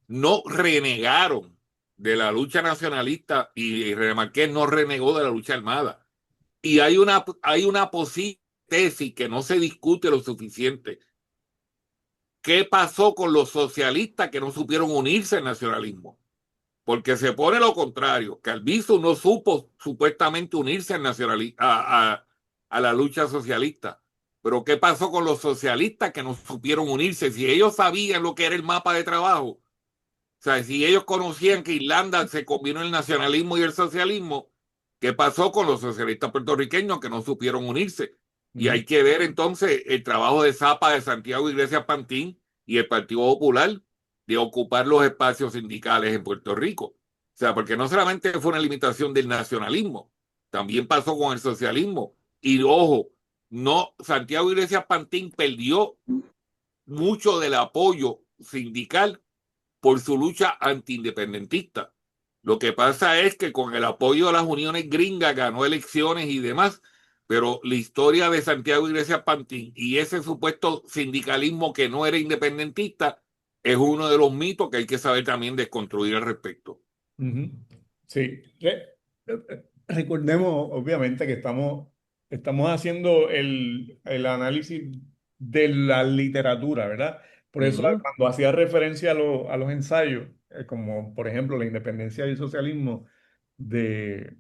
no renegaron de la lucha nacionalista y René Marqués no renegó de la lucha armada. Y hay una posible tesis que no se discute lo suficiente. ¿Qué pasó con los socialistas que no supieron unirse al nacionalismo? Porque se pone lo contrario, que Albizu no supo supuestamente unirse al a la lucha socialista. Pero ¿qué pasó con los socialistas que no supieron unirse? Si ellos sabían lo que era el mapa de trabajo, o sea, si ellos conocían que Irlanda se combinó el nacionalismo y el socialismo, ¿qué pasó con los socialistas puertorriqueños que no supieron unirse? Y Ujú, hay que ver entonces el trabajo de Zapa, de Santiago Iglesias Pantín y el Partido Popular de ocupar los espacios sindicales en Puerto Rico. O sea, porque no solamente fue una limitación del nacionalismo, también pasó con el socialismo. Y ojo, no, Santiago Iglesias Pantín perdió mucho del apoyo sindical por su lucha antiindependentista. Lo que pasa es que con el apoyo de las uniones gringas ganó elecciones y demás, pero la historia de Santiago Iglesias Pantín y ese supuesto sindicalismo que no era independentista es uno de los mitos que hay que saber también desconstruir al respecto. ujú. Sí. Recordemos, obviamente, que estamos haciendo el análisis de la literatura, ¿verdad? Por eso Ujú. cuando hacía referencia a los ensayos, como por ejemplo La independencia y el socialismo de,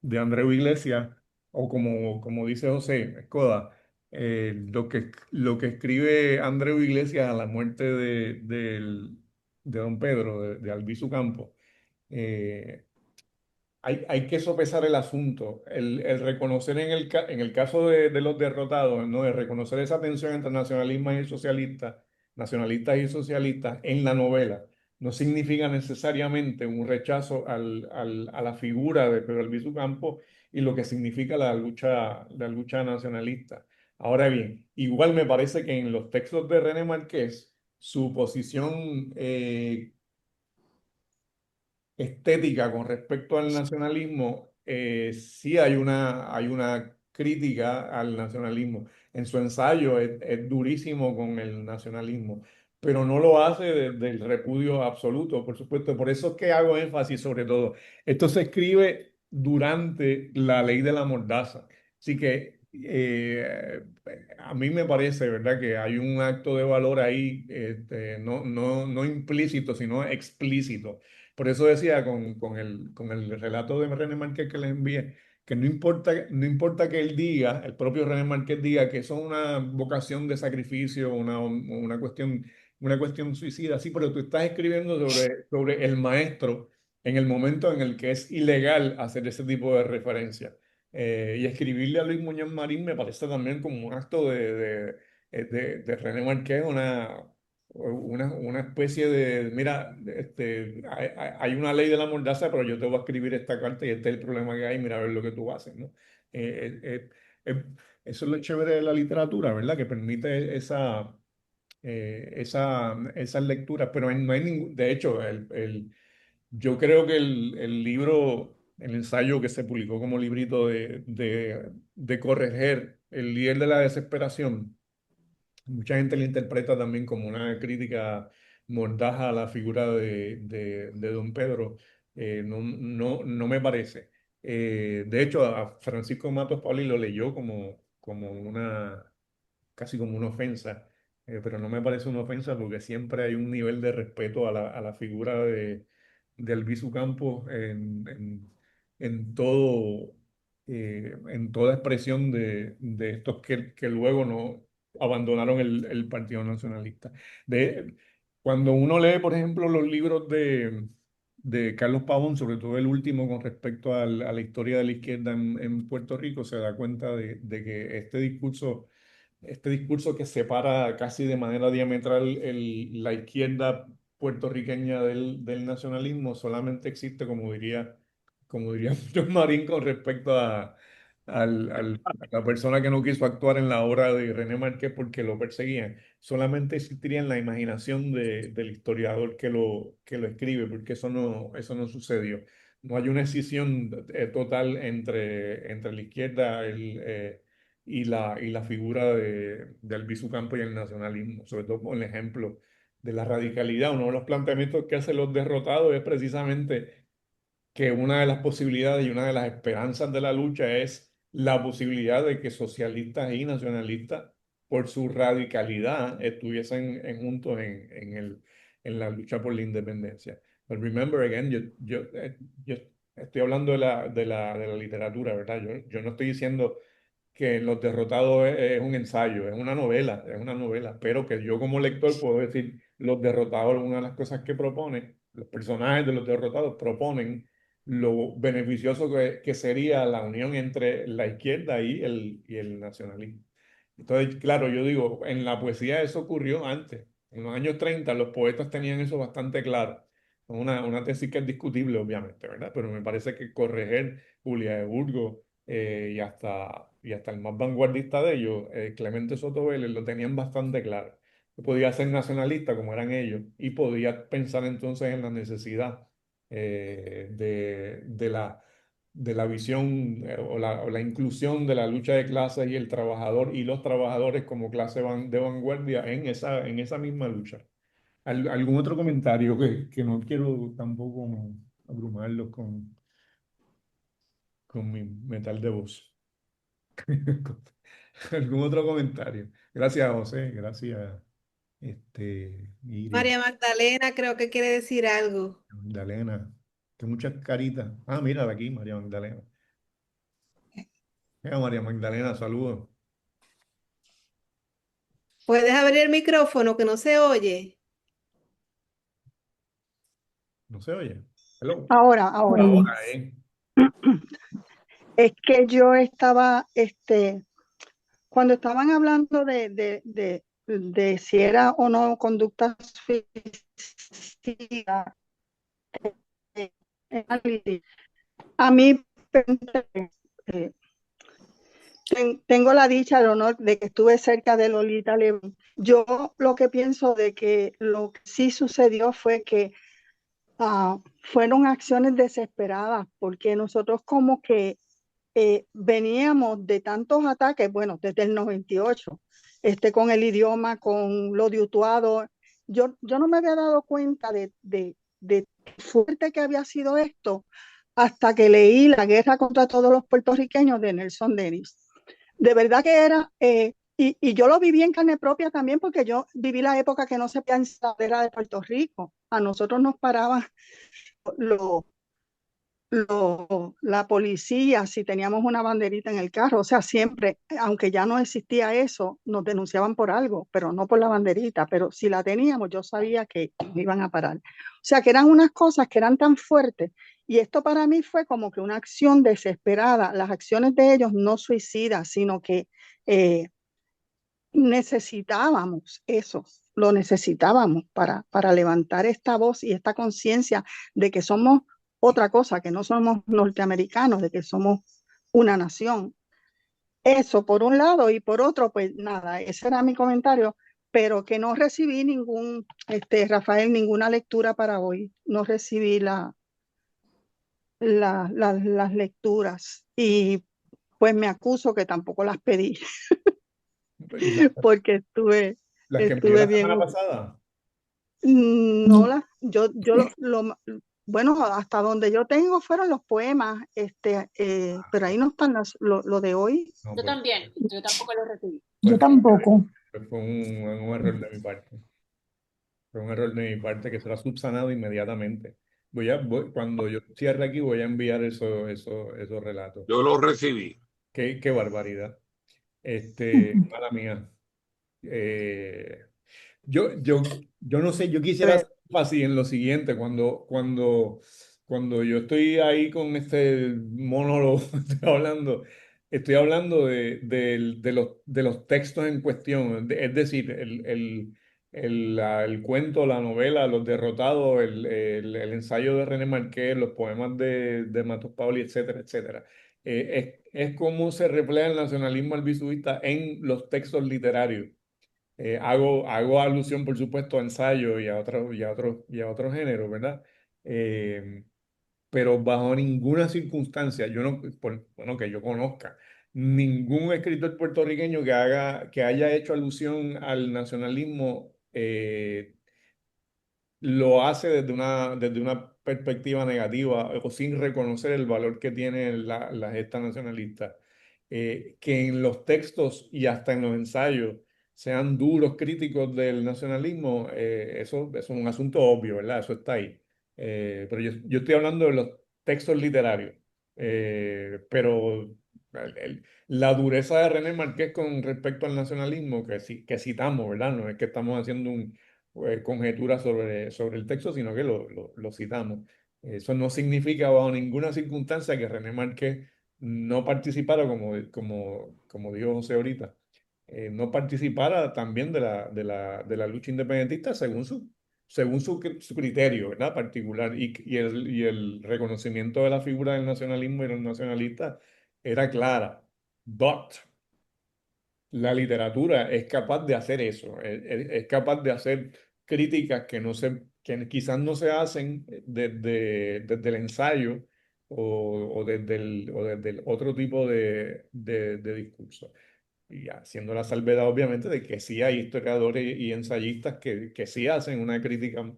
de Andreu Iglesias, o como dice José Escoda, lo que escribe Andreu Iglesias a la muerte de don Pedro, de Albizu Campos, eh, hay que sopesar el asunto, el reconocer en el caso de los derrotados, ¿no? De reconocer esa tensión entre nacionalistas y socialistas en la novela, no significa necesariamente un rechazo a la figura de Pedro Albizu Campos y lo que significa la lucha nacionalista. Ahora bien, igual me parece que en los textos de René Marqués, su posición estética con respecto al nacionalismo, sí hay una crítica al nacionalismo. En su ensayo es durísimo con el nacionalismo, pero no lo hace desde el repudio absoluto, por supuesto. Por eso es que hago énfasis sobre todo. Esto se escribe durante la ley de la mordaza. Así que a mí me parece, ¿verdad?, que hay un acto de valor ahí, no implícito, sino explícito. Por eso decía con el relato de René Márquez que les envié, que no importa que él diga, el propio René Márquez diga que eso es una vocación de sacrificio, una cuestión suicida, sí, pero tú estás escribiendo sobre el maestro en el momento en el que es ilegal hacer ese tipo de referencia. Y escribirle a Luis Muñoz Marín me parece también como un acto de René Márquez, una especie de, mira, hay una ley de la mordaza, pero yo te voy a escribir esta carta y este es el problema que hay, mira a ver lo que tú haces, ¿no? Eh, eh, eh, Eso es lo chévere de la literatura, ¿verdad? Que permite esas lecturas, pero no hay ningún, de hecho, yo creo que el libro, el ensayo que se publicó como librito de Correger, El líder de la desesperación, mucha gente lo interpreta también como una crítica mordaz a la figura de don Pedro. No me parece. De hecho, a Francisco Matos Pauli lo leyó casi como una ofensa, pero no me parece una ofensa porque siempre hay un nivel de respeto a la figura de Albizu Campos en toda expresión de estos que luego no abandonaron el Partido Nacionalista. Cuando uno lee, por ejemplo, los libros de Carlos Pavón, sobre todo el último con respecto a la historia de la izquierda en Puerto Rico, se da cuenta de que este discurso que separa casi de manera diametral la izquierda puertorriqueña del nacionalismo solamente existe, como diría muchos Marín, con respecto a la persona que no quiso actuar en la obra de René Márquez porque lo perseguían. Solamente existiría en la imaginación del historiador que lo escribe, porque eso no sucedió. No hay una escisión total entre la izquierda y la figura de Albizu Campos y el nacionalismo, sobre todo con el ejemplo de la radicalidad. Uno de los planteamientos que hacen los derrotados es precisamente que una de las posibilidades y una de las esperanzas de la lucha es la posibilidad de que socialistas y nacionalistas, por su radicalidad, estuviesen juntos en la lucha por la independencia. But remember again, yo estoy hablando de la literatura, ¿verdad? Yo no estoy diciendo que Los Derrotados es un ensayo, es una novela, pero que yo como lector puedo decir, Los Derrotados, una de las cosas que propone, los personajes de Los Derrotados proponen lo beneficioso que sería la unión entre la izquierda y el nacionalismo. Entonces, claro, yo digo, en la poesía eso ocurrió antes. En los años 30 los poetas tenían eso bastante claro. Una tesis que es discutible, obviamente, ¿verdad? Pero me parece que Correger, Julia de Burgos y hasta el más vanguardista de ellos, Clemente Soto Vélez, lo tenían bastante claro. Podía ser nacionalista como eran ellos y podía pensar entonces en la necesidad de la visión o la inclusión de la lucha de clases y el trabajador y los trabajadores como clase de vanguardia en esa misma lucha. ¿Algún otro comentario que no quiero tampoco abrumarlos con mi metal de voz? ¿Algún otro comentario? Gracias, José. Gracias, Iris, María Magdalena creo que quiere decir algo. Magdalena. Que muchas caritas. Ah, mírala aquí, María Magdalena. María Magdalena, saludos. ¿Puedes abrir el micrófono que no se oye? ¿No se oye? Hello. Ahora. Ahora, Es que yo estaba, cuando estaban hablando de si era o no conducta suicida, eh, análisis, a mí eh, tengo la dicha, el honor de que estuve cerca de Lolita Lebrón. Yo lo que pienso de que lo que sí sucedió fue que fueron acciones desesperadas, porque nosotros como que veníamos de tantos ataques, bueno, desde el 98, con el idioma, con lo de Utuado. Yo no me había dado cuenta de fuerte que había sido esto hasta que leí La guerra contra todos los puertorriqueños de Nelson Denis. De verdad que era, y yo lo viví en carne propia también, porque yo viví la época que no se pensaba de Puerto Rico. A nosotros nos paraban los la policía, si teníamos una banderita en el carro, o sea, siempre, aunque ya no existía eso, nos denunciaban por algo, pero no por la banderita, pero si la teníamos, yo sabía que nos iban a parar. O sea, que eran unas cosas que eran tan fuertes, y esto para mí fue como que una acción desesperada, las acciones de ellos no suicidas, sino que necesitábamos eso, lo necesitábamos para levantar esta voz y esta conciencia de que somos otra cosa, que no somos norteamericanos, de que somos una nación. Eso por un lado, y por otro, pues nada, ese era mi comentario, pero que no recibí Rafael, ninguna lectura para hoy, no recibí las lecturas, y pues me acuso que tampoco las pedí, ¿y las porque las que me dio estuve la bien. semana pasada? No, bueno, hasta donde yo tengo fueron los poemas, pero ahí no están lo de hoy. No, Yo pues, también, yo tampoco lo recibí. Yo pues, tampoco. pues fue un error de mi parte. Fue un error de mi parte que será subsanado inmediatamente. Cuando yo cierre aquí, voy a enviar esos relatos. Yo lo recibí. Qué barbaridad. Mala mía. Eh, yo no sé, yo quisiera hacer así en lo siguiente, cuando yo estoy ahí con este monólogo, estoy hablando de los textos en cuestión, es decir, el cuento, la novela, Los Derrotados, el ensayo de René Marqués, los poemas de Matos Paoli, etcétera, etcétera. Es cómo se refleja el nacionalismo albizudista en los textos literarios. Hago alusión, por supuesto, a ensayo y a otros géneros, ¿verdad? Eh, pero bajo ninguna circunstancia, yo no, bueno, que yo conozca, ningún escritor puertorriqueño que haya hecho alusión al nacionalismo lo hace desde una perspectiva negativa o sin reconocer el valor que tiene la gesta nacionalista. Que en los textos y hasta en los ensayos sean duros críticos del nacionalismo, eso es un asunto obvio, ¿verdad? Eso está ahí. Pero yo estoy hablando de los textos literarios. Pero la dureza de René Marqués con respecto al nacionalismo, que citamos, ¿verdad? No es que estamos haciendo conjeturas sobre el texto, sino que lo citamos. Eso no significa bajo ninguna circunstancia que René Márquez no participara, como dijo José ahorita, no participara también de la lucha independentista según su criterio, ¿verdad? Particular. Y el reconocimiento de la figura del nacionalismo y los nacionalistas era clara. But la literatura es capaz de hacer eso, es capaz de hacer críticas que quizás no se hacen desde el ensayo o desde el otro tipo de discurso. Y haciendo la salvedad, obviamente, de que sí hay historiadores y ensayistas que sí hacen una crítica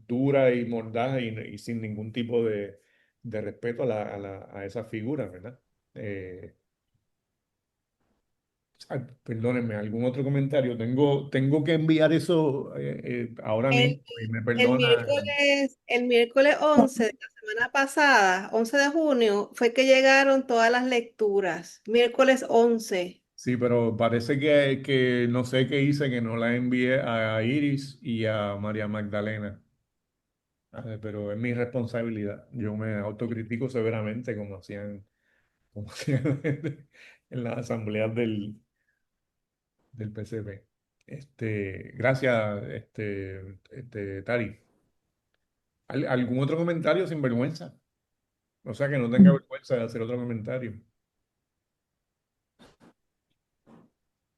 dura y mordaz y sin ningún tipo de respeto a esa figura, ¿verdad? Ay, perdónenme, ¿algún otro comentario? Tengo que enviar eso ahora El, mismo y me el perdona. miércoles, el miércoles 11 de la semana pasada, 11 de junio, fue que llegaron todas las lecturas. Miércoles 11. Sí, pero parece que no sé qué hice, que no la envié a Iris y a María Magdalena. Pero es mi responsabilidad. Yo me autocritico severamente como hacían en las asambleas del PCP. Gracias, Tari. ¿Algún otro comentario sin vergüenza? O sea, que no tenga vergüenza de hacer otro comentario.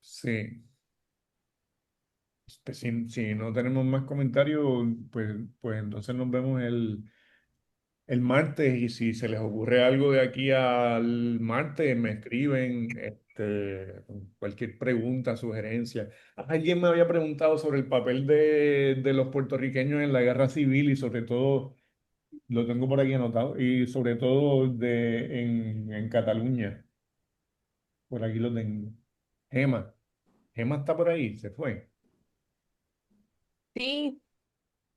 Sí. Pues si no tenemos más comentarios, pues entonces nos vemos el martes y si se les ocurre algo de aquí al martes, me escriben con cualquier pregunta, sugerencia. Alguien me había preguntado sobre el papel de los puertorriqueños en la guerra civil y sobre todo, lo tengo por aquí anotado, y sobre todo en Cataluña. Por aquí lo tengo. Gema. Gema está por ahí, se fue. Sí,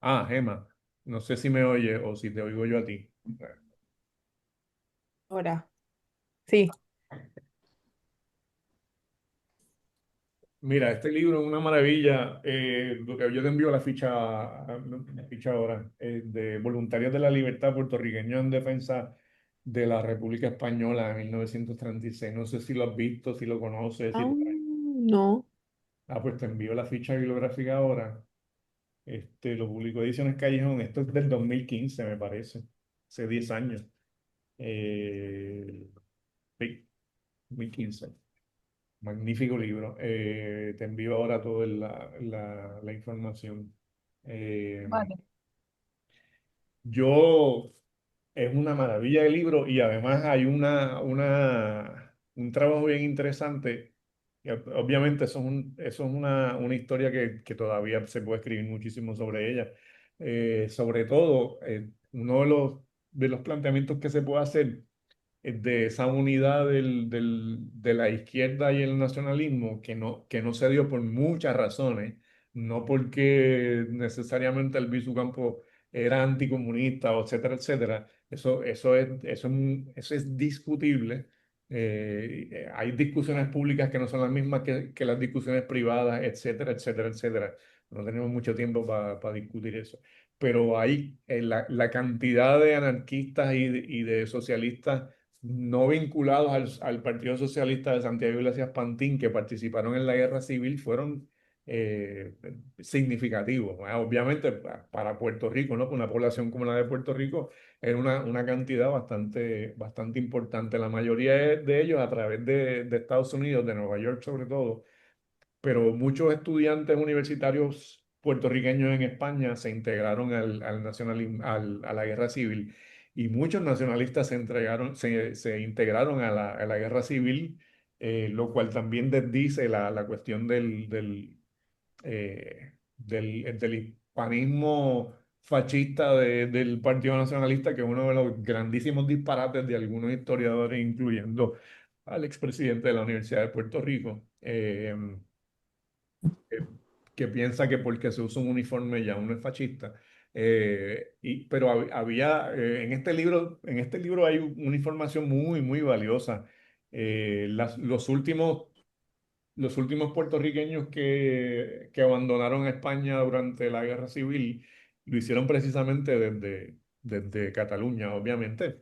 Ah, Gema. No sé si me oye o si te oigo yo a ti. ahora, sí. Mira, este libro es una maravilla. Yo te envío la ficha ahora, de Voluntarios de la Libertad Puertorriqueños en Defensa de la República Española en 1936. No sé si lo has visto, si lo conoces. No. Pues te envío la ficha bibliográfica ahora. Lo publicó Ediciones Callejón. Esto es del 2015, me parece. Hace 10 años. Sí, 2015. Magnífico libro. Te envío ahora toda la información. Eh, Vale. yo, es una maravilla de libro y además hay un trabajo bien interesante. Y obviamente eso es una historia que todavía se puede escribir muchísimo sobre ella. Sobre todo, uno de los planteamientos que se puede hacer de esa unidad de la izquierda y el nacionalismo que no se dio por muchas razones, no porque necesariamente Albizu Campos era anticomunista, o etcétera, etcétera. Eso es discutible. Hay discusiones públicas que no son las mismas que las discusiones privadas, etcétera, etcétera, etcétera. No tenemos mucho tiempo para discutir eso. Pero hay la cantidad de anarquistas y de socialistas no vinculados al Partido Socialista de Santiago Iglesias Pantín, que participaron en la guerra civil, fueron eh, significativo. Obviamente para Puerto Rico, ¿no? Con una población como la de Puerto Rico, era una cantidad bastante importante. La mayoría de ellos a través de Estados Unidos, de Nueva York sobre todo, pero muchos estudiantes universitarios puertorriqueños en España se integraron al nacionalismo, a la guerra civil, y muchos nacionalistas se integraron a la guerra civil, lo cual también desdice la cuestión del hispanismo fascista del Partido Nacionalista, que es uno de los grandísimos disparates de algunos historiadores, incluyendo al expresidente de la Universidad de Puerto Rico. Que, que piensa que porque se usa un uniforme ya uno es fascista. Pero había, en este libro hay una información muy valiosa. Los últimos puertorriqueños que abandonaron España durante la Guerra Civil lo hicieron precisamente desde Cataluña, obviamente,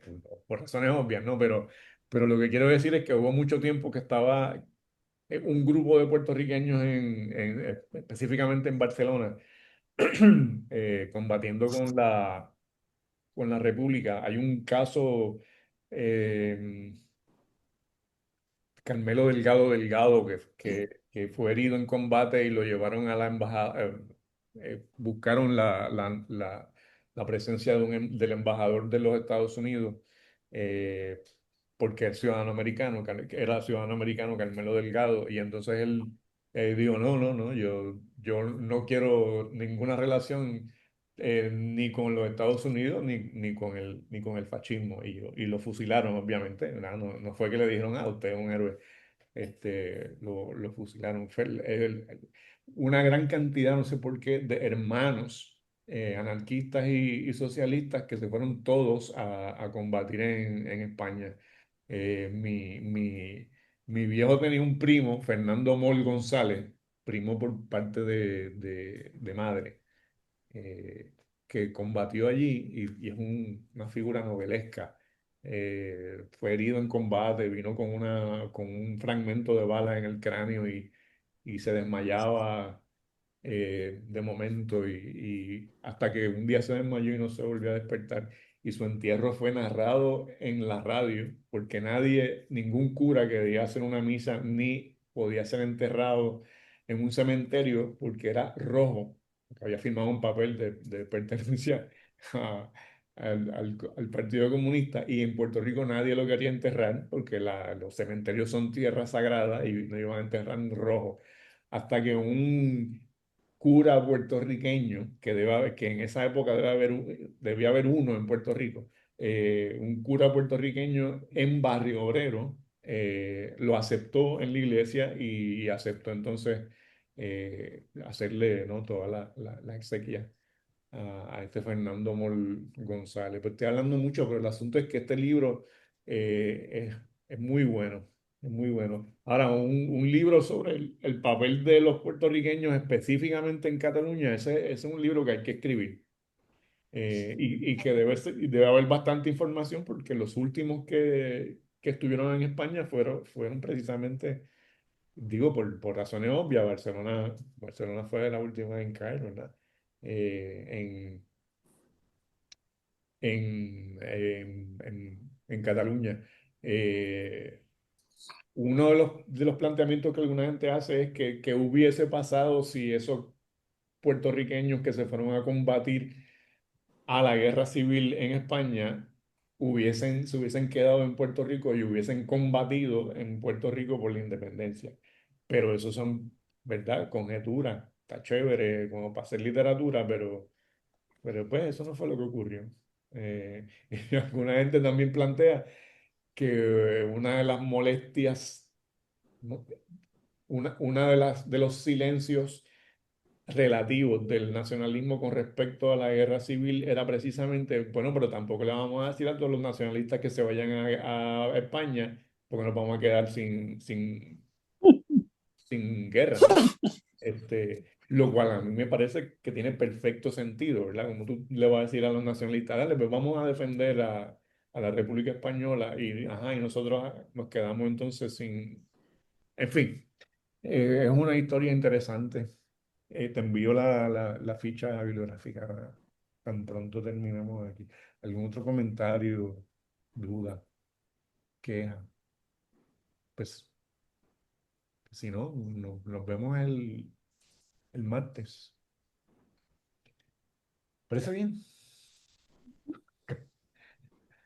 por razones obvias, ¿no? Pero lo que quiero decir es que hubo mucho tiempo que estaba un grupo de puertorriqueños específicamente en Barcelona, combatiendo con la República. Hay un caso, eh, Carmelo Delgado, que fue herido en combate y lo llevaron a la embajada. Buscaron la presencia del embajador de los Estados Unidos, eh, porque es ciudadano americano, que era ciudadano americano Carmelo Delgado, y entonces él dijo, no, yo no quiero ninguna relación, ni con los Estados Unidos ni con el fascismo, y lo fusilaron, obviamente. No fue que le dijeron, usted es un héroe. Lo fusilaron. Fue una gran cantidad, no sé por qué, de hermanos, anarquistas y socialistas, que se fueron todos a combatir en España. Eh, mi, mi, mi viejo tenía un primo, Fernando Mol González, primo por parte de madre, eh, que combatió allí, y es una figura novelesca. Fue herido en combate, vino con un fragmento de bala en el cráneo, y se desmayaba, de momento, y hasta que un día se desmayó y no se volvió a despertar. Y su entierro fue narrado en la radio, porque ningún cura quería hacer una misa ni podía ser enterrado en un cementerio, porque era rojo, porque había firmado un papel de pertenencia a- al Partido Comunista, y en Puerto Rico nadie lo quería enterrar porque los cementerios son tierra sagrada y no iban a enterrar en rojo. Hasta que un cura puertorriqueño, que en esa época debía haber uno en Puerto Rico, un cura puertorriqueño en Barrio Obrero, lo aceptó en la iglesia, y aceptó entonces, hacerle, ¿no?, toda la exequia a este Fernando Mol González. Pues estoy hablando mucho, pero el asunto es que este libro, es muy bueno, es muy bueno. Ahora, un libro sobre el papel de los puertorriqueños específicamente en Cataluña, ese es un libro que hay que escribir. Y que y debe haber bastante información, porque los últimos que estuvieron en España fueron precisamente, digo, por razones obvias. Barcelona fue la última en caer, ¿verdad? En en Cataluña. Eh, Uno de los planteamientos que alguna gente hace es que hubiese pasado si esos puertorriqueños que se fueron a combatir a la guerra civil en España se hubiesen quedado en Puerto Rico y hubiesen combatido en Puerto Rico por la independencia. Pero eso son, ¿verdad?, conjeturas. Está chévere como para hacer literatura, pero pues eso no fue lo que ocurrió. Y alguna gente también plantea que una de las molestias, ¿no?, una de los silencios relativos del nacionalismo con respecto a la guerra civil era precisamente, bueno, pero tampoco le vamos a decir a todos los nacionalistas que se vayan a España, porque nos vamos a quedar sin guerra, ¿no? Lo cual a mí me parece que tiene perfecto sentido, ¿verdad? Como tú le vas a decir a los nacionalistas, dale, pues vamos a defender a la República Española, y nosotros nos quedamos entonces sin... En fin, es una historia interesante. Te envío la ficha bibliográfica tan pronto terminemos aquí. ¿Algún otro comentario, duda, queja? Pues si no, nos vemos el martes. ¿Parece bien?